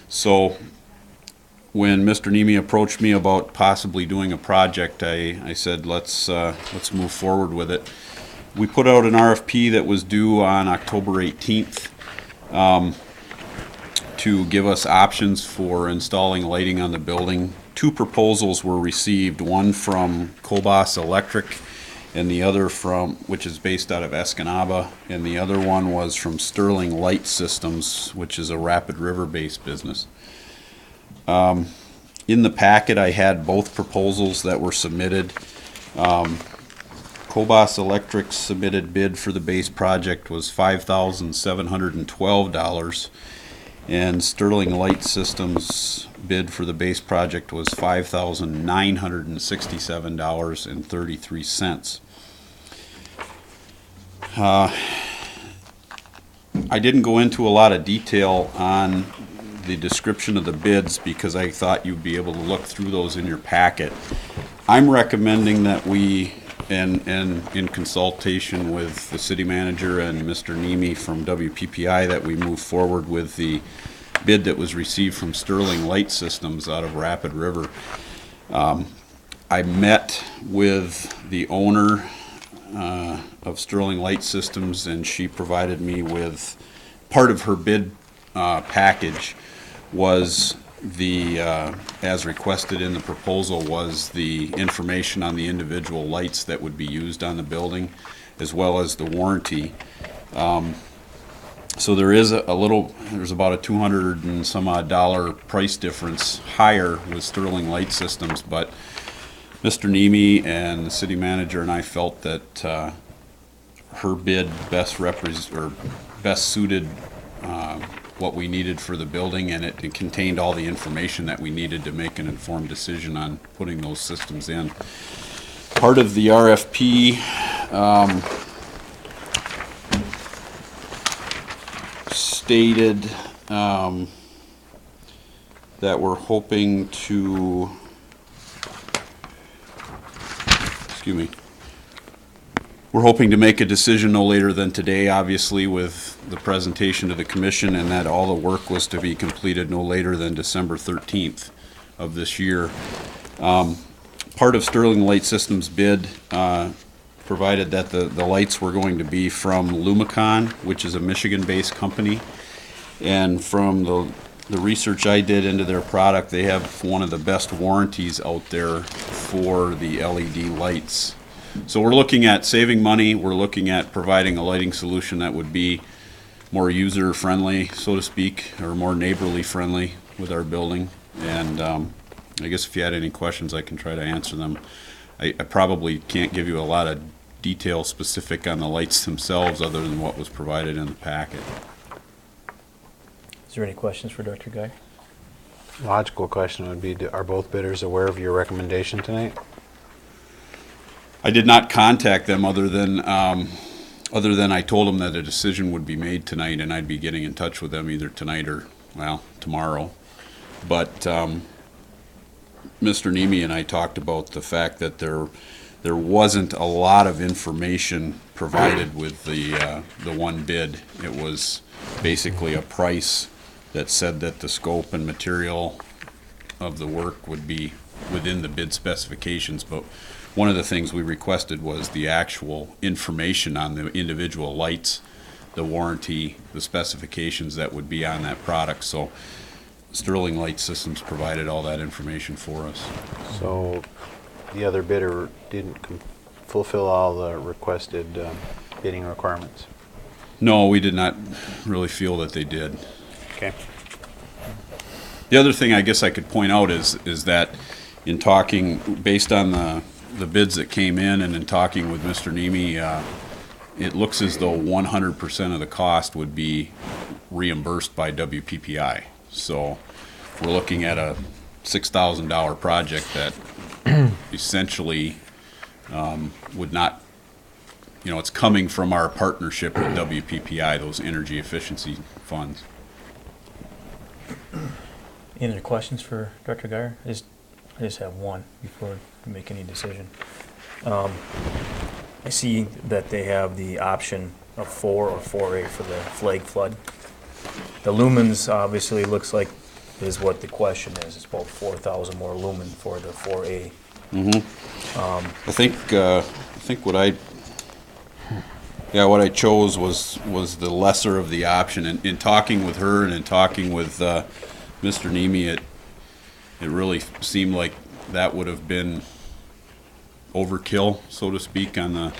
So when Mr. Nemi approached me about possibly doing a project, I said let's move forward with it. We put out an RFP that was due on October 18th to give us options for installing lighting on the building. 2 proposals were received, one from Cobas Electric and the other from, which is based out of Escanaba, and the other one was from Sterling Light Systems, which is a Rapid River-based business. In the packet, I had both proposals that were submitted. Cobas Electric's submitted bid for the base project was $5,712, and Sterling Light Systems bid for the base project was $5,967.33. I didn't go into a lot of detail on the description of the bids because I thought you'd be able to look through those in your packet. I'm recommending that we, and in consultation with the city manager and Mr. Nemi from WPPI, that we move forward with the bid that was received from Sterling Light Systems out of Rapid River. I met with the owner of Sterling Light Systems, and she provided me with part of her bid package was the, as requested in the proposal, was the information on the individual lights that would be used on the building, as well as the warranty. So there is there's about a $200 and some odd price difference higher with Sterling Light Systems, but Mr. Nemi and the city manager and I felt that her bid best suited what we needed for the building, and it contained all the information that we needed to make an informed decision on putting those systems in. Part of the RFP stated that we're hoping to, we're hoping to make a decision no later than today, obviously, with the presentation to the commission, and that all the work was to be completed no later than December 13th of this year. Part of Sterling Light Systems bid provided that the lights were going to be from Lumicon, which is a Michigan-based company, and from the research I did into their product, they have one of the best warranties out there for the LED lights. So we're looking at saving money. We're looking at providing a lighting solution that would be more user-friendly, so to speak, or more neighborly friendly with our building. And I guess if you had any questions, I can try to answer them. I probably can't give you a lot of detail specific on the lights themselves other than what was provided in the packet. Is there any questions for Director Guy? Logical question would be, are both bidders aware of your recommendation tonight? I did not contact them other than I told them that a decision would be made tonight, and I'd be getting in touch with them either tonight or, well, tomorrow. But Mr. Nemi and I talked about the fact that there wasn't a lot of information provided with the one bid. It was basically a price that said that the scope and material of the work would be within the bid specifications, but one of the things we requested was the actual information on the individual lights, the warranty, the specifications that would be on that product. So Sterling Light Systems provided all that information for us. So the other bidder didn't fulfill all the requested bidding requirements? No, we did not really feel that they did. Okay. The other thing I guess I could point out is that in talking, based on the bids that came in and in talking with Mr. Nemi, it looks as though 100% of the cost would be reimbursed by WPPI. So we're looking at a $6,000 project that essentially would not, it's coming from our partnership with WPPI, those energy efficiency funds. Any other questions for Director Geyer? I just have one before we make any decision. I see that they have the option of 4 or 4A for the flag flood. The lumens obviously looks like is what the question is. It's about 4,000 more lumen for the 4A. I think what I chose was the lesser of the option. In talking with her and in talking with Mr. Nemi, it really seemed like that would have been overkill, so to speak, on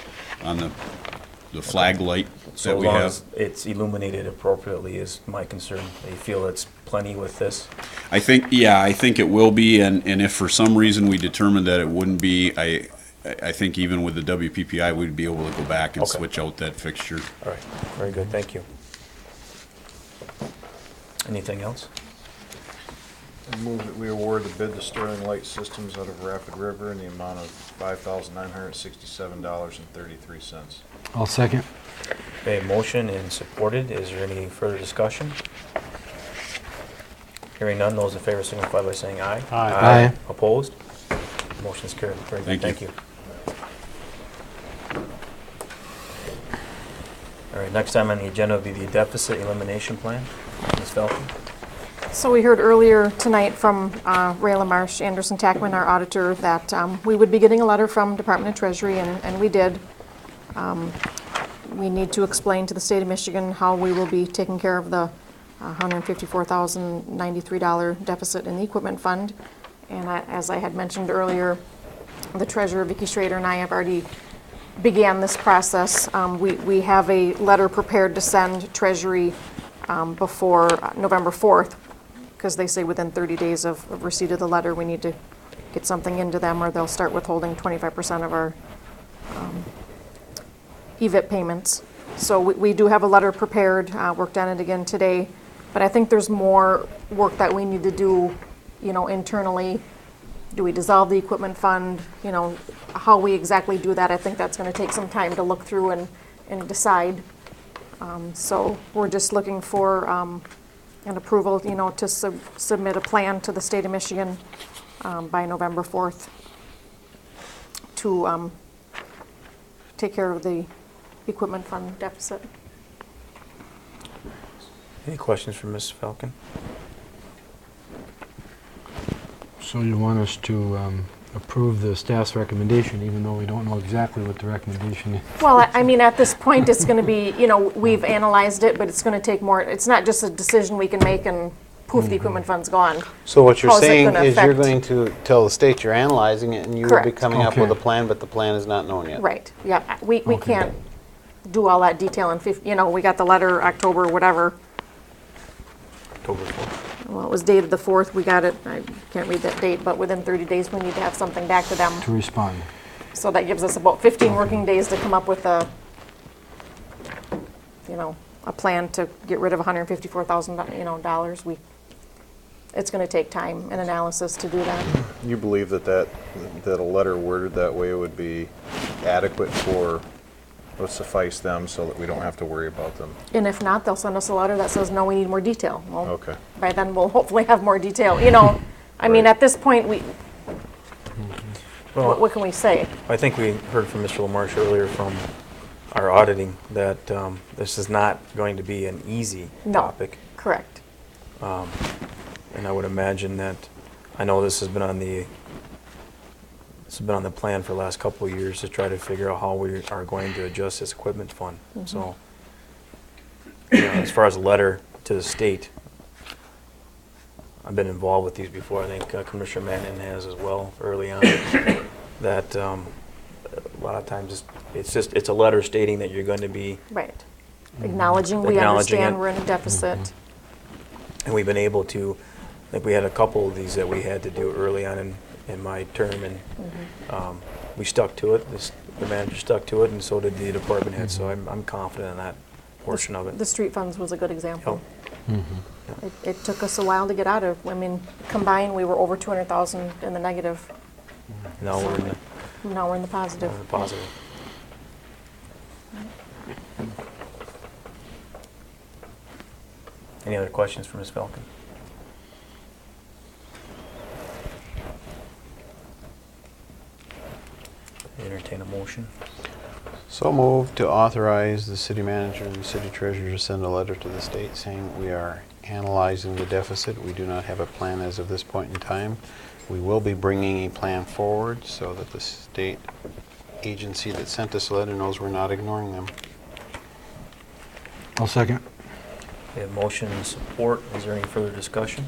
the flag light So that as we long have. as it's illuminated appropriately is my concern. They feel it's plenty with this. I think it will be, and if for some reason we determine that it wouldn't be, I think even with the WPPI, we'd be able to go back and Okay. switch out that fixture. All right, very good, thank you. Anything else? I move that we award the bid to Sterling Light Systems out of Rapid River in the amount of $5,967.33. I'll second. Okay, motion and supported. Is there any further discussion? Hearing none, those in favor signify by saying aye. Aye. Aye. Opposed? Motion is carried. Very good, Thank you. thank you. All right, next time on the agenda will be the deficit elimination plan. Ms. Falcon? So we heard earlier tonight from Ray LaMarche, Anderson Tackman, our auditor, that we would be getting a letter from Department of Treasury, and we did. We need to explain to the state of Michigan how we will be taking care of the $154,093 deficit in the equipment fund. And as I had mentioned earlier, the treasurer, Vicki Schrader, and I have already began this process. We have a letter prepared to send Treasury before November 4th, because they say within 30 days of receipt of the letter, we need to get something into them, or they'll start withholding 25% of our EVIP payments. So we do have a letter prepared, worked on it again today, but I think there's more work that we need to do, internally. Do we dissolve the equipment fund? How we exactly do that, I think that's going to take some time to look through and decide. So we're just looking for an approval, to submit a plan to the state of Michigan by November 4th to take care of the equipment fund deficit. Any questions for Ms. Falcon? So you want us to approve the staff's recommendation, even though we don't know exactly what the recommendation is? Well, I mean, at this point, it's going to be, we've analyzed it, but it's going to take more. It's not just a decision we can make and poof, the equipment fund's gone. So what you're How is it saying gonna is you're affect- going to tell the state you're analyzing it, and you will be Correct. coming up with a Okay. plan, but the plan is not known yet. Right, yeah. We can't do all that detail in, we got the letter October, whatever. October 4th. Well, it was dated the 4th. We got it, I can't read that date, but within 30 days, we need to have something back to them. To respond. So that gives us about 15 working days to come up with a plan to get rid of $154,000, it's going to take time and analysis to do that. You believe that a letter worded that way would be adequate would suffice them so that we don't have to worry about them? And if not, they'll send us a letter that says, no, we need more detail. Well, Okay. by then, we'll hopefully have more detail, I mean, Right. at this point, Well, what can we say? I think we heard from Mr. LaMarche earlier from our auditing that this is not going to be an easy No. topic. Correct. And I would imagine that I know this has been on the plan for the last couple of years to try to figure out how we are going to adjust this equipment fund. So, as far as a letter to the state, I've been involved with these before. I think Commissioner Manning has as well early on. That a lot of times it's a letter stating that you're going to be Right. Acknowledging we Acknowledging understand it. we're in a deficit. And we've been able to, I think we had a couple of these that we had to do early on in my term, and we stuck to it. The manager stuck to it, and so did the department head. So I'm confident in that portion of it. The street funds was a good example. Yep. It took us a while to get out of. I mean, combined, we were over 200,000 in the negative. Now we're in Now we're in the positive. the positive. Any other questions for Ms. Falcon? Entertain a motion. So moved to authorize the city manager and the city treasurer to send a letter to the state saying we are analyzing the deficit. We do not have a plan as of this point in time. We will be bringing a plan forward so that the state agency that sent us a letter knows we're not ignoring them. I'll second. We have motion and support. Is there any further discussion?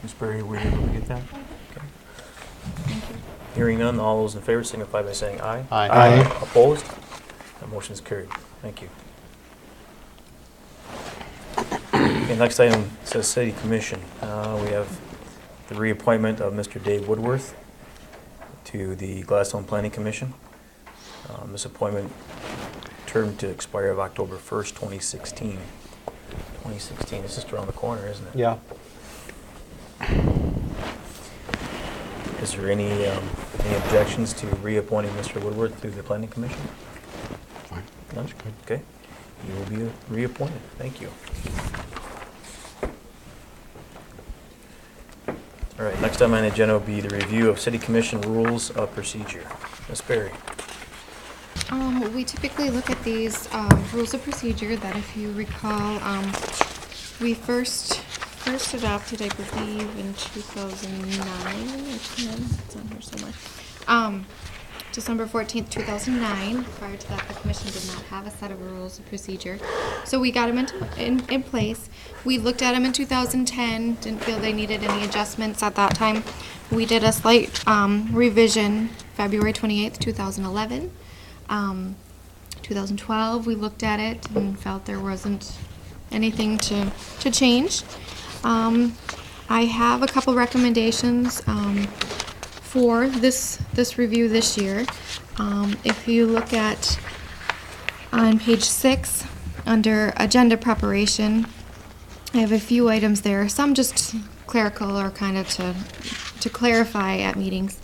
Ms. Berry, were you able to get that? Okay. Hearing none, all those in favor signify by saying aye. Aye. Opposed? That motion is carried. Thank you. Okay, next item says City Commission. We have the reappointment of Mr. Dave Woodworth to the Gladstone Planning Commission. This appointment term to expire of October 1st, 2016. 2016, it's just around the corner, isn't it? Yeah. Is there any objections to reappointing Mr. Woodworth to the Planning Commission? Fine. None? Okay. He will be reappointed. Thank you. All right, next on my agenda will be the review of City Commission rules of procedure. Ms. Berry. We typically look at these rules of procedure that, if you recall, we first adopted, I believe, in 2009 or 10. It's on here somewhere. December 14th, 2009. Prior to that, the commission did not have a set of rules of procedure. So we got them in place. We looked at them in 2010, didn't feel they needed any adjustments at that time. We did a slight revision February 28th, 2011. 2012, we looked at it and felt there wasn't anything to change. I have a couple recommendations for this review this year. If you look at on page 6 under agenda preparation, I have a few items there, some just clerical or kind of to clarify at meetings.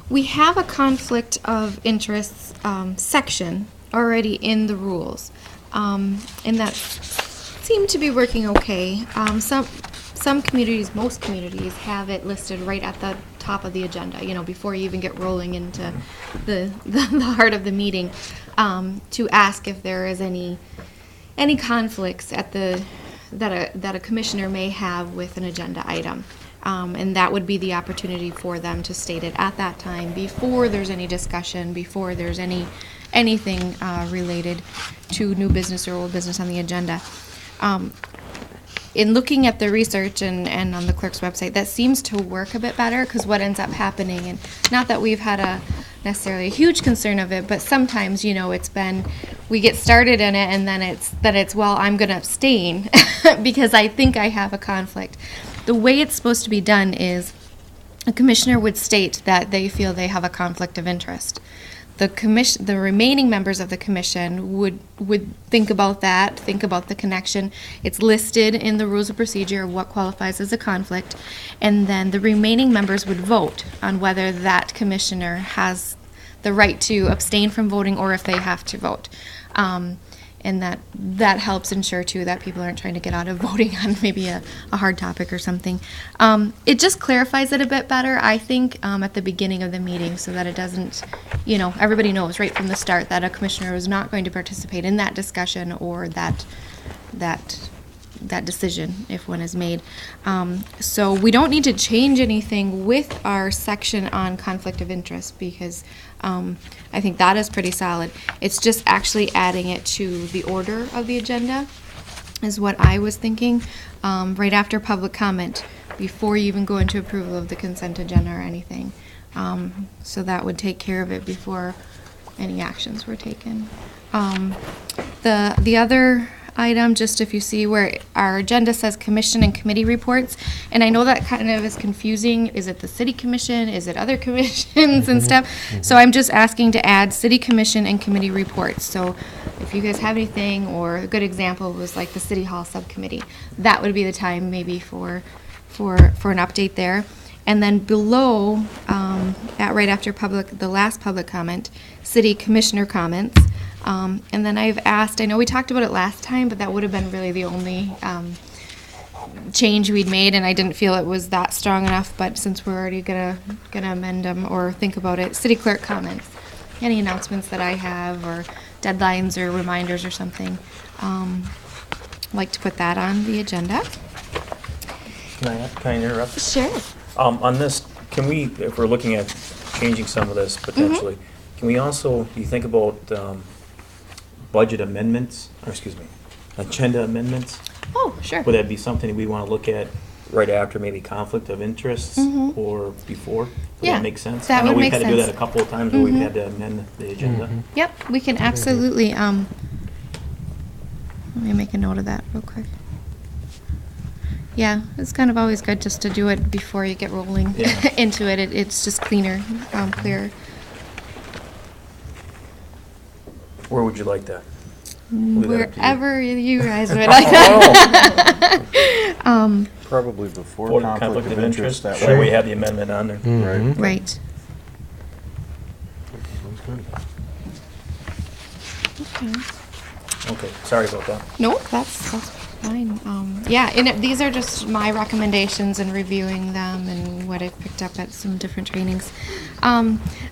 We have a conflict of interests section already in the rules, and that seemed to be working okay. Some communities, most communities, have it listed right at the top of the agenda, before you even get rolling into the heart of the meeting, to ask if there is any conflicts that a commissioner may have with an agenda item. And that would be the opportunity for them to state it at that time, before there's any discussion, before there's anything related to new business or old business on the agenda. In looking at the research and on the clerk's website, that seems to work a bit better, because what ends up happening, and not that we've had necessarily a huge concern of it, but sometimes, it's been, we get started in it and then it's well, I'm going to abstain because I think I have a conflict. The way it's supposed to be done is a commissioner would state that they feel they have a conflict of interest. The remaining members of the commission would think about that, think about the connection. It's listed in the rules of procedure what qualifies as a conflict, and then the remaining members would vote on whether that commissioner has the right to abstain from voting or if they have to vote. And that helps ensure, too, that people aren't trying to get out of voting on maybe a hard topic or something. It just clarifies it a bit better, I think, at the beginning of the meeting, so that it doesn't, everybody knows right from the start that a commissioner is not going to participate in that discussion or that that decision if one is made. So we don't need to change anything with our section on conflict of interest because I think that is pretty solid. It's just actually adding it to the order of the agenda is what I was thinking, right after public comment, before you even go into approval of the consent agenda or anything. So that would take care of it before any actions were taken. The other item, just if you see where our agenda says commission and committee reports, and I know that kind of is confusing. Is it the city commission? Is it other commissions and stuff? So I'm just asking to add city commission and committee reports. So if you guys have anything, or a good example was like the city hall subcommittee, that would be the time maybe for an update there. And then below, right after the last public comment, city commissioner comments. And then I've asked, I know we talked about it last time, but that would have been really the only change we'd made, and I didn't feel it was that strong enough, but since we're already gonna amend them or think about it, city clerk comments. Any announcements that I have, or deadlines or reminders or something. I'd like to put that on the agenda. Can I interrupt? Sure. On this, can we, if we're looking at changing some of this potentially, can we also, do you think about budget amendments, or excuse me, agenda amendments? Oh, sure. Would that be something we want to look at right after maybe conflict of interests or before? Would Yeah, that make sense? that would make I know we've had to do that sense. a couple of times where we've had to amend the agenda. Yep, we can absolutely, let me make a note of that real quick. Yeah, it's kind of always good just to do it before you get rolling Yeah. into it. It's just cleaner, clearer. Where would you like that? Leave that up to you. Wherever you guys would like that. Probably before Or conflict of interest, that That way we way. have the amendment on there. Right. Right. Okay. Okay, sorry about that. No, that's fine. Yeah, and these are just my recommendations and reviewing them and what I've picked up at some different trainings.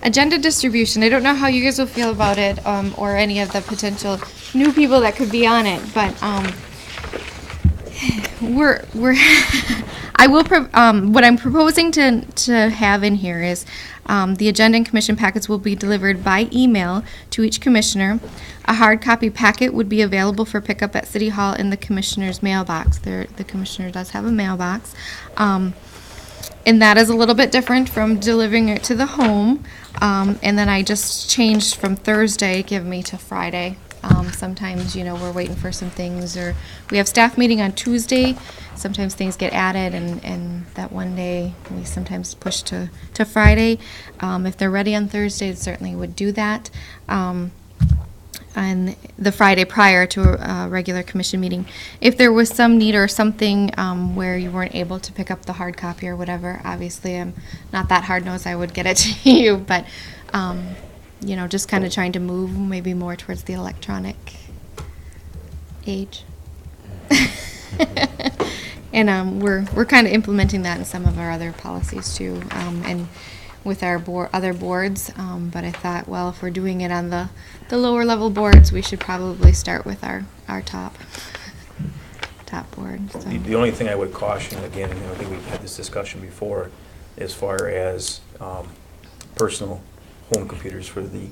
Agenda distribution. I don't know how you guys will feel about it, or any of the potential new people that could be on it, but we're I will what I'm proposing to have in here is the agenda and commission packets will be delivered by email to each commissioner. A hard copy packet would be available for pickup at City Hall in the commissioner's mailbox. The commissioner does have a mailbox. And that is a little bit different from delivering it to the home. And then I just changed from Thursday, give me, to Friday. Sometimes, we're waiting for some things, or we have staff meeting on Tuesday. Sometimes things get added, and that one day we sometimes push to Friday. If they're ready on Thursday, it certainly would do that. And the Friday prior to a regular commission meeting. If there was some need or something where you weren't able to pick up the hard copy or whatever, obviously I'm not that hard-nosed, I would get it to you, but just kind of trying to move maybe more towards the electronic age. And we're kind of implementing that in some of our other policies too, and with our other boards. But I thought, well, if we're doing it on the lower level boards, we should probably start with our top board. So. The only thing I would caution, again, I think we've had this discussion before, as far as personal home computers for the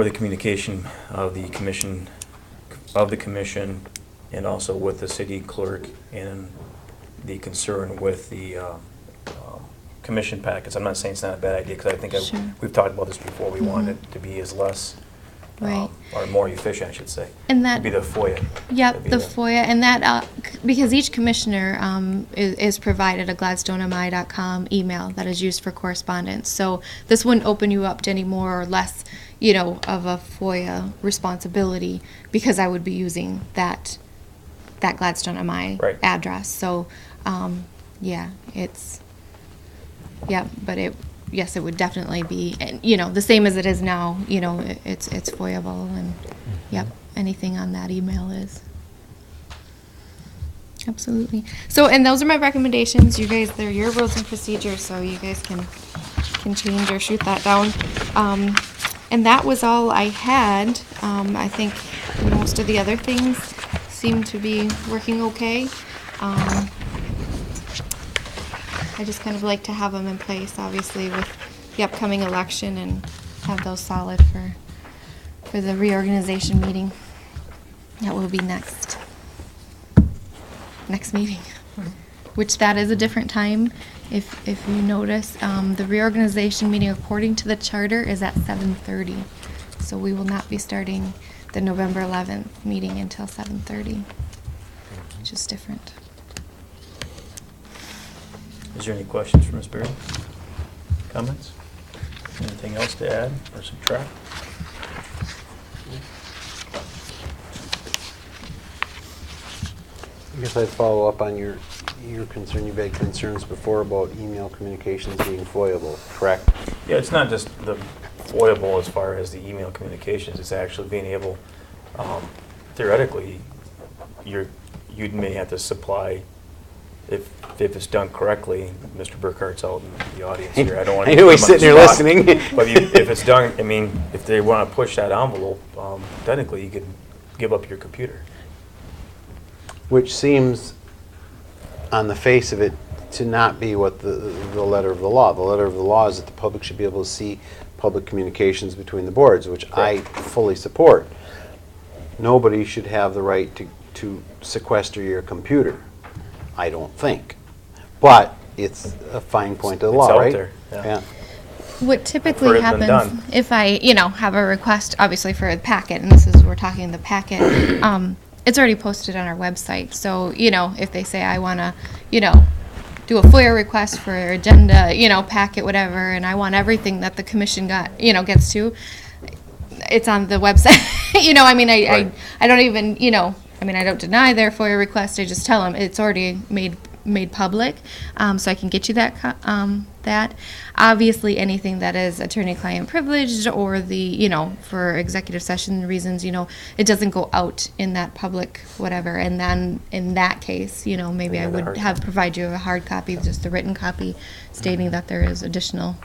communication of the commission, and also with the city clerk, and the concern with the commission packets. I'm not saying it's not a bad idea, because I think Sure. we've talked about this before. We want it to be as less, Right. or more efficient, I should say. And that Would be the FOIA. Yep, That'd be the FOIA, and that, because each commissioner is provided a gladstonemmi.com email that is used for correspondence. So this wouldn't open you up to any more or less, of a FOIA responsibility, because I would be using that Gladstone MI Right. address. So, yes, it would definitely be, the same as it is now. It's FOIAble, and yep, anything on that email is. Absolutely. So, and those are my recommendations. You guys, they're your rules and procedures, so you guys can change or shoot that down. And that was all I had. I think most of the other things seem to be working okay. I just kind of like to have them in place, obviously, with the upcoming election, and have those solid for the reorganization meeting. That will be next meeting, which that is a different time. If you notice, the reorganization meeting, according to the charter, is at 7:30. So we will not be starting the November 11th meeting until 7:30, which is different. Is there any questions for Ms. Berry? Comments? Anything else to add or subtract? I guess I'd follow up on your concern. You've had concerns before about email communications being foilable, correct? Yeah, it's not just the foilable as far as the email communications, it's actually being able, theoretically, you may have to supply, if it's done correctly, Mr. Burkhart's out in the audience here, I don't want to. I knew he's sitting here listening. But if it's done, I mean, if they want to push that envelope, technically you could give up your computer. Which seems, on the face of it, to not be what the letter of the law. The letter of the law is that the public should be able to see public communications between the boards, which I fully support. Nobody should have the right to sequester your computer, I don't think. But it's a fine point of the law, out right? there, yeah. What typically I've heard it been happens, done. if I, have a request, obviously for a packet, and this is, we're talking the packet, it's already posted on our website. So, if they say, I want to, do a FOIA request for agenda, packet, whatever, and I want everything that the commission gets to, it's on the website. Right. I don't even, I don't deny their FOIA request. I just tell them it's already made public, so I can get you that. Obviously, anything that is attorney-client privileged or the, for executive session reasons, it doesn't go out in that public whatever. And then in that case, maybe I would provide you a hard copy, just a written copy, stating that there is additional,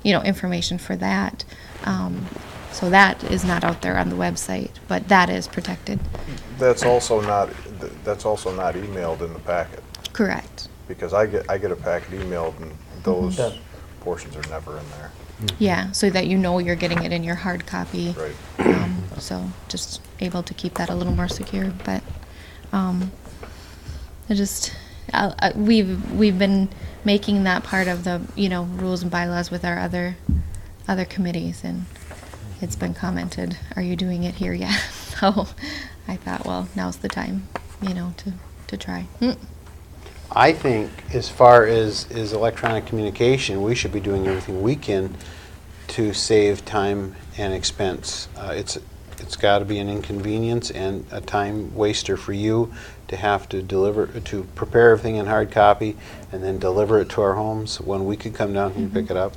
information for that. So that is not out there on the website, but that is protected. That's also not emailed in the packet, Correct. because I get a packet emailed and those portions are never in there. Yeah, so that you're getting it in your hard copy. Right. So just able to keep that a little more secure, but we've been making that part of the rules and bylaws with our other committees, and it's been commented, are you doing it here yet? So I thought, well, now's the time, to try. I think as far as electronic communication, we should be doing everything we can to save time and expense. It's got to be an inconvenience and a time waster for you to have to prepare everything in hard copy and then deliver it to our homes when we could come down here and pick it up.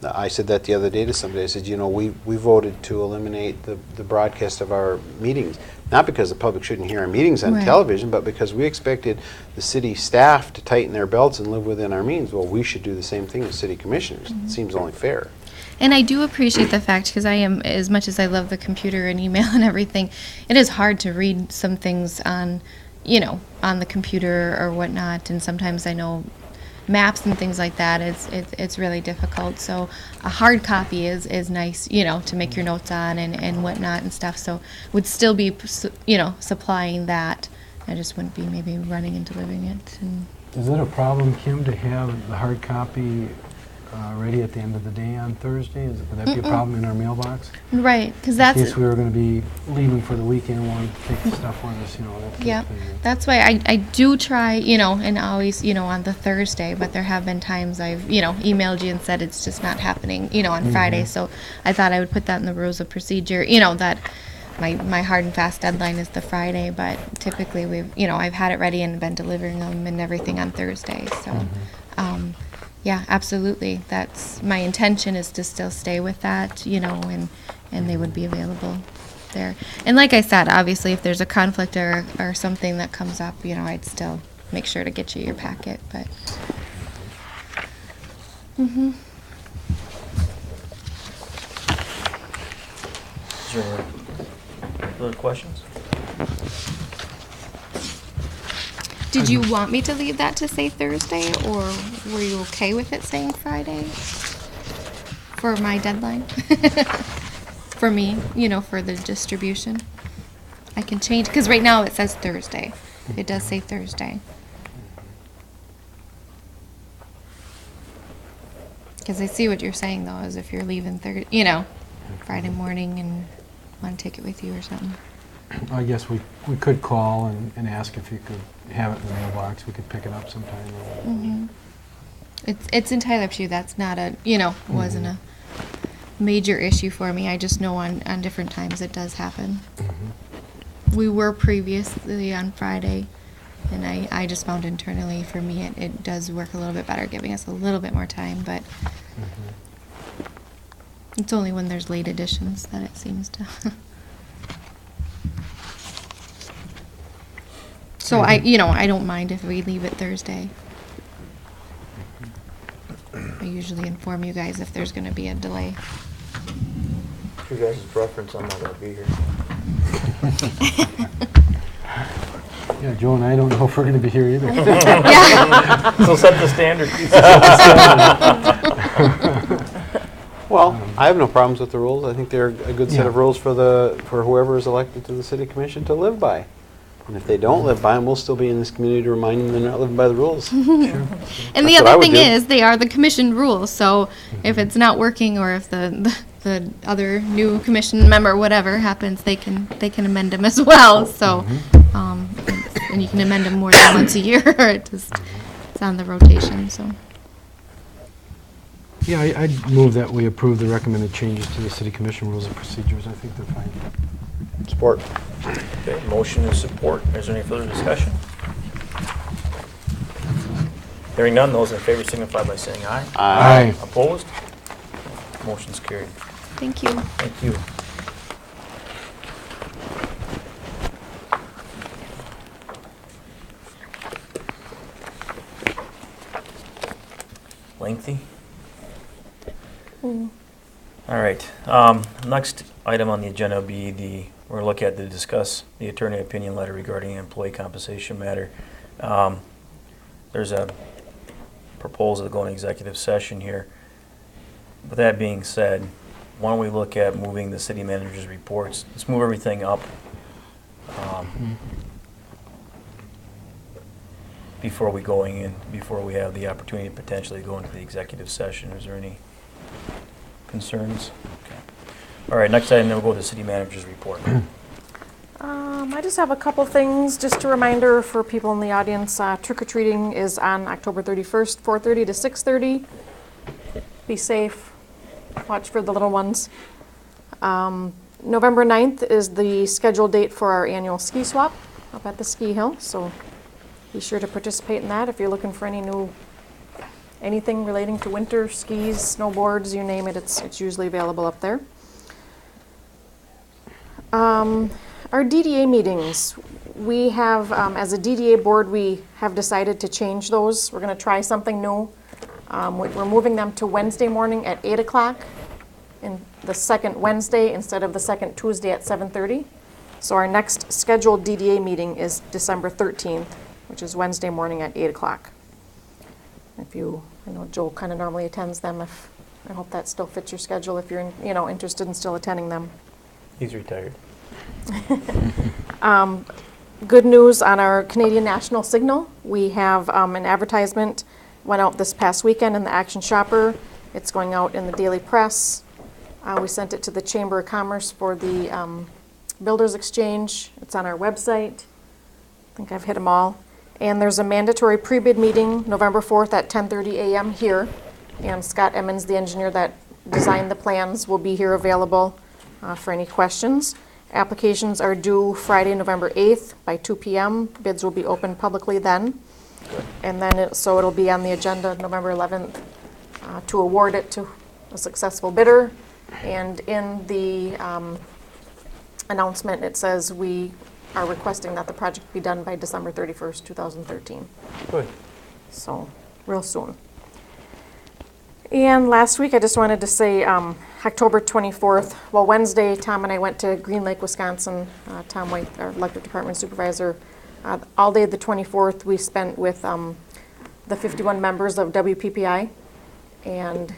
I said that the other day to somebody. I said, we voted to eliminate the broadcast of our meetings, not because the public shouldn't hear our meetings on Right. television, but because we expected the city staff to tighten their belts and live within our means. Well, we should do the same thing as city commissioners. It seems only fair. And I do appreciate the fact, because I am, as much as I love the computer and email and everything, it is hard to read some things on the computer or whatnot, and sometimes I know maps and things like that, it's really difficult. So a hard copy is nice, to make your notes on and whatnot and stuff. So would still be, supplying that. I just wouldn't be maybe running and delivering it. And Is it a problem, Kim, to have the hard copy ready at the end of the day on Thursday? Would that be a problem in our mailbox? right, because In that's case we were going to be leaving for the weekend, want to take the stuff with us, that kind of Yep, thing. that's why I do try, and always, on the Thursday, but there have been times I've, emailed you and said it's just not happening, on Friday, so I thought I would put that in the rules of procedure, that my hard and fast deadline is the Friday, but typically I've had it ready and been delivering them and everything on Thursday, so, yeah, absolutely, that's, my intention is to still stay with that, and they would be available there. And like I said, obviously, if there's a conflict or something that comes up, I'd still make sure to get you your packet, but. Is there other questions? Did you want me to leave that to say Thursday, or were you okay with it saying Friday? For my deadline? For me, for the distribution. I can change, because right now it says Thursday. It does say Thursday. Because I see what you're saying, though, is if you're leaving Friday morning and want to take it with you or something. I guess we could call and ask if you could have it in the mailbox. We could pick it up sometime. Mm-hmm. It's entirely up to you. That's not wasn't a major issue for me. I just know on different times it does happen. Mm-hmm. We were previously on Friday, and I just found internally for me it does work a little bit better, giving us a little bit more time, but it's only when there's late editions that it seems to. So I don't mind if we leave it Thursday. I usually inform you guys if there's going to be a delay. Your guys' preference, I'm not going to be here. Yeah, Joe and I don't know if we're going to be here either. Yeah. So set the standard. Well, I have no problems with the rules. I think they're a good set of Yeah. rules for whoever is elected to the city commission to live by. And if they don't live by them, we'll still be in this community to remind them they're not living by the rules. And the That's what I other would thing do. is, they are the commission rules, so if it's not working, or if the other new commission member, whatever happens, they can amend them as well, so, and you can amend them more than once a year, it's on the rotation, so. Yeah, I'd move that we approve the recommended changes to the city commission rules and procedures. I think they're fine. Support. Okay, motion and support. Is there any further discussion? Hearing none, those in favor signify by saying aye. Aye. Opposed? Motion's carried. Thank you. Thank you. Lengthy? All right. Next item on the agenda will be we're going to look at to discuss the attorney opinion letter regarding employee compensation matter. There's a proposal to go in executive session here. With that being said, why don't we look at moving the city manager's reports? Let's move everything up before we have the opportunity to potentially go into the executive session. Is there any concerns? Okay. All right, next item, then we'll go to the city manager's report. I just have a couple things, just a reminder for people in the audience. Trick-or-treating is on October 31st, 4:30 to 6:30. Be safe. Watch for the little ones. November 9th is the scheduled date for our annual ski swap up at the ski hill, so be sure to participate in that if you're looking for anything relating to winter skis, snowboards, you name it, it's usually available up there. Our DDA meetings, we have, as a DDA board, we have decided to change those. We're going to try something new. We're moving them to Wednesday morning at 8 o'clock, and the second Wednesday instead of the second Tuesday at 7:30. So our next scheduled DDA meeting is December 13th, which is Wednesday morning at 8 o'clock. I know Joel kind of normally attends them. I hope that still fits your schedule if you're interested in still attending them. He's retired. Good news on our Canadian National Signal. We have an advertisement went out this past weekend in the Action Shopper. It's going out in the Daily Press. We sent it to the Chamber of Commerce for the Builders Exchange. It's on our website. I think I've hit them all. And there's a mandatory pre-bid meeting November 4th at 10:30 a.m. here. And Scott Emmons, the engineer that designed the plans, will be here available for any questions. Applications are due Friday, November 8th by 2 p.m. Bids will be open publicly then. And then it'll be on the agenda November 11th to award it to a successful bidder. And in the announcement, it says we are requesting that the project be done by December 31st, 2013. Good. So, real soon. And last week, I just wanted to say October 24th, Wednesday, Tom and I went to Green Lake, Wisconsin. Tom White, our electric department supervisor, All day the 24th, we spent with the 51 members of WPPI, and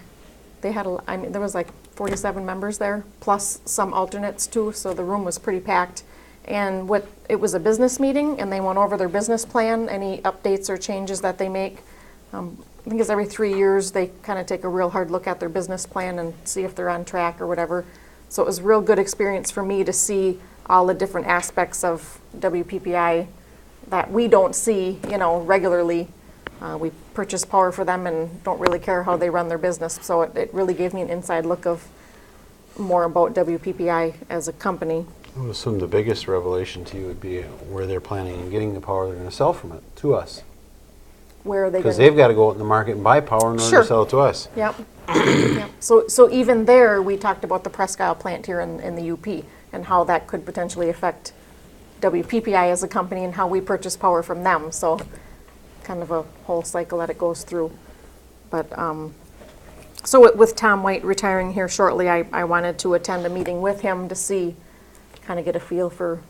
they had, there was like 47 members there, plus some alternates too, so the room was pretty packed. And it was a business meeting, and they went over their business plan, any updates or changes that they make. I think it's every 3 years, they kind of take a real hard look at their business plan and see if they're on track or whatever. So it was a real good experience for me to see all the different aspects of WPPI that we don't see, regularly. We purchase power for them and don't really care how they run their business. So it really gave me an inside look of more about WPPI as a company. I would assume the biggest revelation to you would be where they're planning on getting the power they're going to sell from it to us. Where are they Because gonna- they've got to go out in the market and buy power in order Sure. to sell it to us. Yep. Yep. So even there, we talked about the Presque Isle plant here in the UP and how that could potentially affect WPPI as a company and how we purchase power from them. So kind of a whole cycle that it goes through. But so with Tom White retiring here shortly, I wanted to attend a meeting with him to see, kind of get a feel for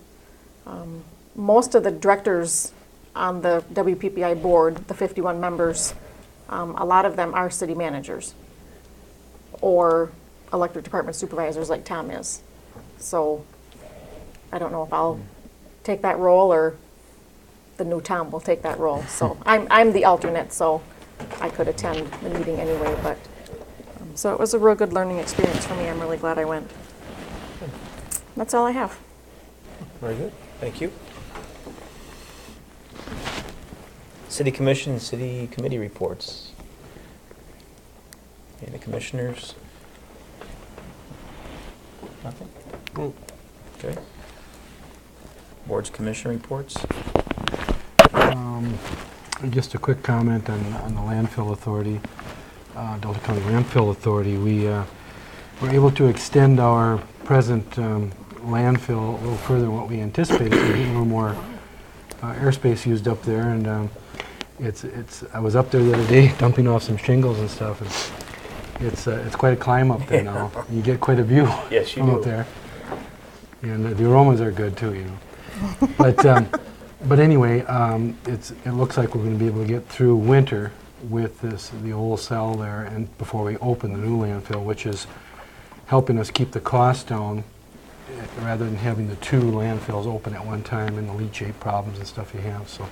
most of the directors on the WPPI board, the 51 members, a lot of them are city managers or electric department supervisors like Tom is. So I don't know if I'll take that role or the new Tom will take that role. So I'm the alternate, so I could attend the meeting anyway. But so it was a real good learning experience for me. I'm really glad I went. That's all I have. Very good. Thank you. City Commission and City Committee reports. Any of the commissioners? Nothing? Okay. Boards Commission reports? Just a quick comment on the landfill authority, Delta County Landfill Authority. We were able to extend our present landfill a little further than what we anticipated. So we're getting a little more airspace used up there, and I was up there the other day dumping off some shingles and stuff, and it's quite a climb up there now. You get quite a view Yes, you from do. up there, and the aromas are good too, But anyway, it looks like we're going to be able to get through winter with the old cell there, and before we open the new landfill, which is helping us keep the cost down rather than having the two landfills open at one time and the leachate problems and stuff you have. So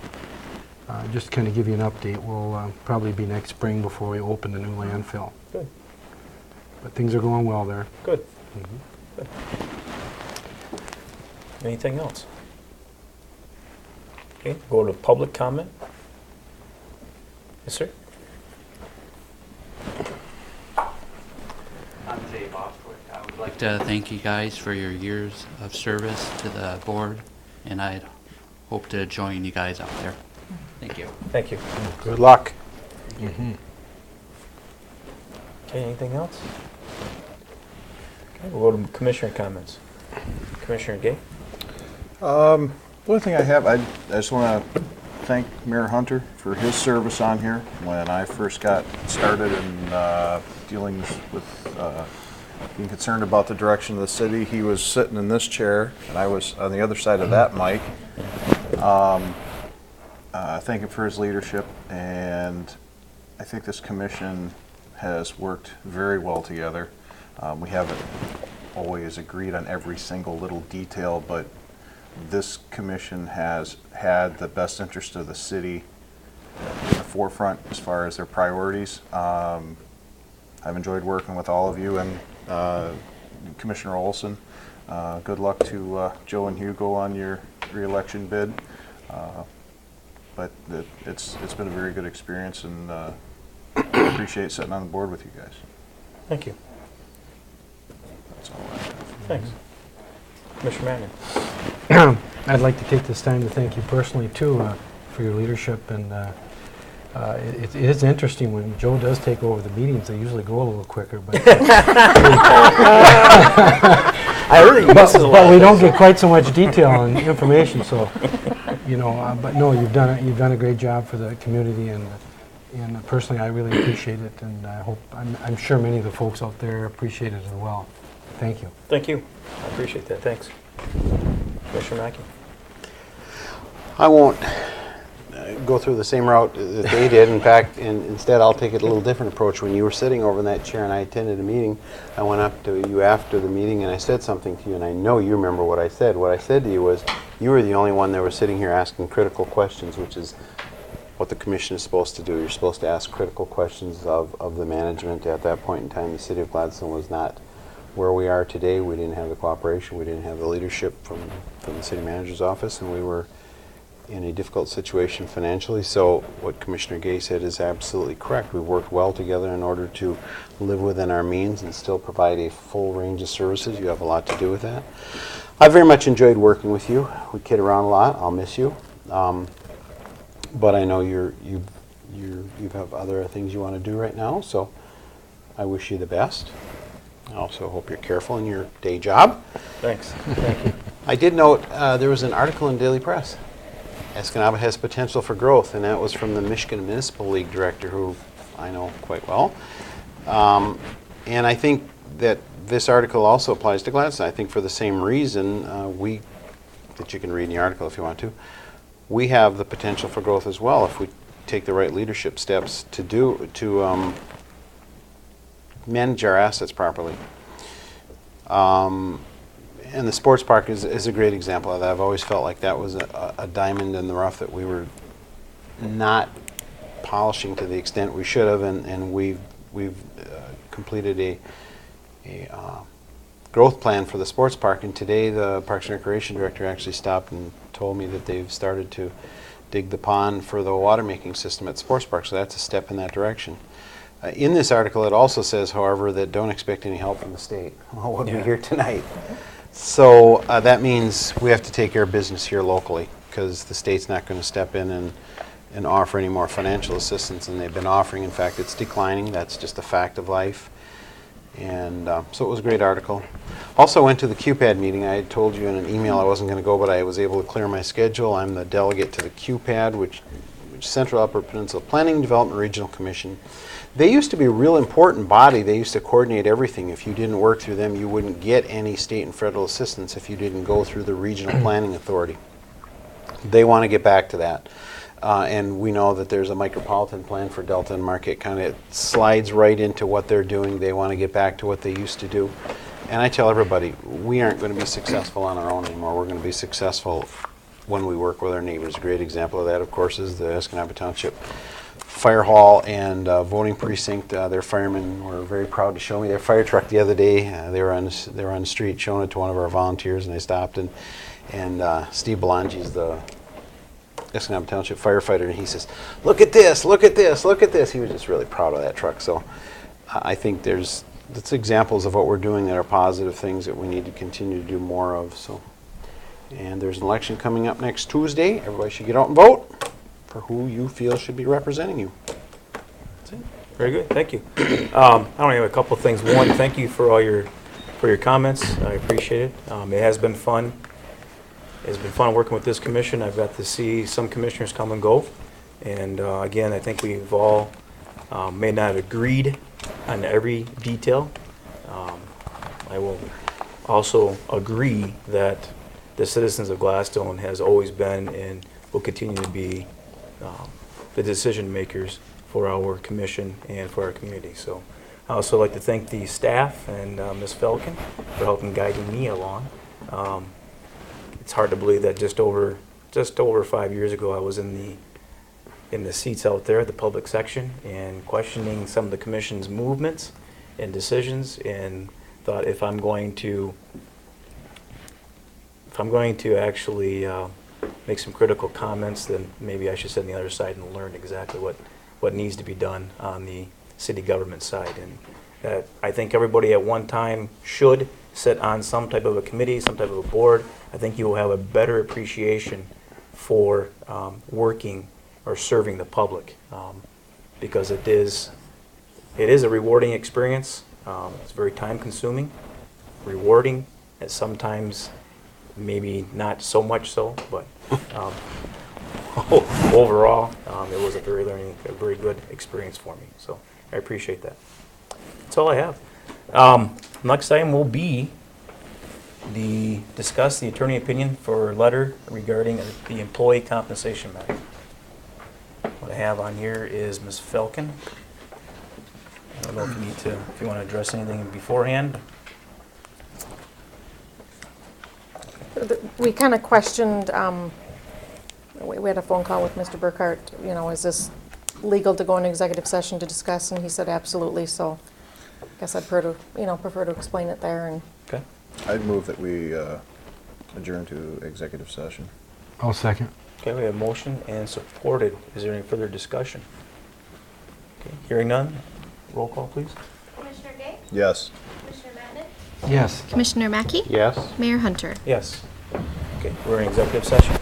just kind of give you an update. We'll probably be next spring before we open the new landfill. Good. But things are going well there. Good. Good. Anything else? Okay, go to public comment. Yes, sir? I'm Jay Boswick. I would like to thank you guys for your years of service to the board, and I hope to join you guys out there. Thank you. Thank you. Good luck. Okay, anything else? Okay, we'll go to commissioner comments. Commissioner Gay? One thing I have, I just want to thank Mayor Hunter for his service on here. When I first got started in dealing with being concerned about the direction of the city, he was sitting in this chair, and I was on the other side of that mic. Thank him for his leadership, and I think this commission has worked very well together. We haven't always agreed on every single little detail, but this commission has had the best interest of the city in the forefront as far as their priorities. I've enjoyed working with all of you, and Commissioner Olson, good luck to Joe and Hugo on your re-election bid. But it's been a very good experience, and I appreciate sitting on the board with you guys. Thank you. That's all I have. Thanks. Commissioner Manning? I'd like to take this time to thank you personally too for your leadership, and it is interesting when Joe does take over the meetings. They usually go a little quicker, but I heard he misses a lot. but we don't get quite so much detail and information. So but no, you've done a great job for the community, and personally, I really appreciate it, and I hope I'm sure many of the folks out there appreciate it as well. Thank you. Thank you. I appreciate that. Thanks. Commissioner Mackey? I won't go through the same route that they did. In fact, instead I'll take a little different approach. When you were sitting over in that chair and I attended a meeting, I went up to you after the meeting and I said something to you, and I know you remember what I said. What I said to you was, you were the only one that was sitting here asking critical questions, which is what the commission is supposed to do. You're supposed to ask critical questions of the management. At that point in time, the city of Gladstone was not where we are today. We didn't have the cooperation, we didn't have the leadership from the city manager's office, and we were in a difficult situation financially. So what Commissioner Gay said is absolutely correct. We've worked well together in order to live within our means and still provide a full range of services. You have a lot to do with that. I very much enjoyed working with you. We kid around a lot. I'll miss you. But I know you have other things you want to do right now, so I wish you the best. I also hope you're careful in your day job. Thanks. Thank you. I did note there was an article in Daily Press. Escanaba has potential for growth, and that was from the Michigan Municipal League director, who I know quite well. And I think that this article also applies to Gladstone. I think for the same reason that you can read in the article if you want to, we have the potential for growth as well if we take the right leadership steps to manage our assets properly. And the sports park is a great example of that. I've always felt like that was a diamond in the rough that we were not polishing to the extent we should have, and we've completed a growth plan for the sports park. And today the Parks and Recreation Director actually stopped and told me that they've started to dig the pond for the water making system at the sports park, so that's a step in that direction. In this article it also says, however, that don't expect any help from the state. Well, what do we hear tonight? So that means we have to take care of business here locally, because the state's not going to step in and offer any more financial assistance than they've been offering. In fact, it's declining. That's just a fact of life. And so it was a great article. Also went to the QPAD meeting. I had told you in an email I wasn't going to go, but I was able to clear my schedule. I'm the delegate to the QPAD, which Central Upper Peninsula Planning Development Regional Commission. They used to be a real important body. They used to coordinate everything. If you didn't work through them, you wouldn't get any state and federal assistance if you didn't go through the Regional Planning Authority. They want to get back to that. And we know that there's a micropolitan plan for Delta and Marquette County. It slides right into what they're doing. They want to get back to what they used to do. And I tell everybody, we aren't going to be successful on our own anymore. We're going to be successful when we work with our neighbors. A great example of that, of course, is the Escanaba Township Fire Hall and voting precinct. Their firemen were very proud to show me their fire truck the other day. They were on the street showing it to one of our volunteers, and I stopped, and Steve Belangi's the Escanaba Township firefighter, and he says, "Look at this! Look at this! Look at this!" He was just really proud of that truck. So I think that's examples of what we're doing that are positive things that we need to continue to do more of. So, and there's an election coming up next Tuesday. Everybody should get out and vote for who you feel should be representing you. That's it. Very good. Thank you. I only have a couple of things. One, thank you for all your comments. I appreciate it. It has been fun. It's been fun working with this commission. I've got to see some commissioners come and go. And again, I think we've all may not have agreed on every detail. I will also agree that the citizens of Gladstone has always been and will continue to be the decision makers for our commission and for our community. So I also like to thank the staff and Ms. Falcon for helping guiding me along. It's hard to believe that just over 5 years ago I was in the seats out there, the public section, and questioning some of the commission's movements and decisions, and thought if I'm going to actually make some critical comments, then maybe I should sit on the other side and learn exactly what needs to be done on the city government side. And that I think everybody at one time should sit on some type of a committee, some type of a board. I think you will have a better appreciation for working or serving the public, because it is a rewarding experience. It's very time consuming, rewarding, and sometimes maybe not so much so, but overall it was a very good experience for me. So I appreciate that. That's all I have. Next item will be Discuss the attorney opinion for letter regarding the employee compensation matter. What I have on here is Ms. Falcon. I don't know if you want to address anything beforehand. We kind of questioned, we had a phone call with Mr. Burkhart, you know, is this legal to go into executive session to discuss? And he said absolutely, so I guess I'd prefer to explain it there. And Okay. I'd move that we adjourn to executive session. I'll second. Okay, we have motion and supported. Is there any further discussion? Okay, hearing none, roll call, please. Commissioner Gay? Yes. Commissioner Matnick? Yes. Commissioner Mackey? Yes? Mayor Hunter? Yes. Okay, we're in executive session.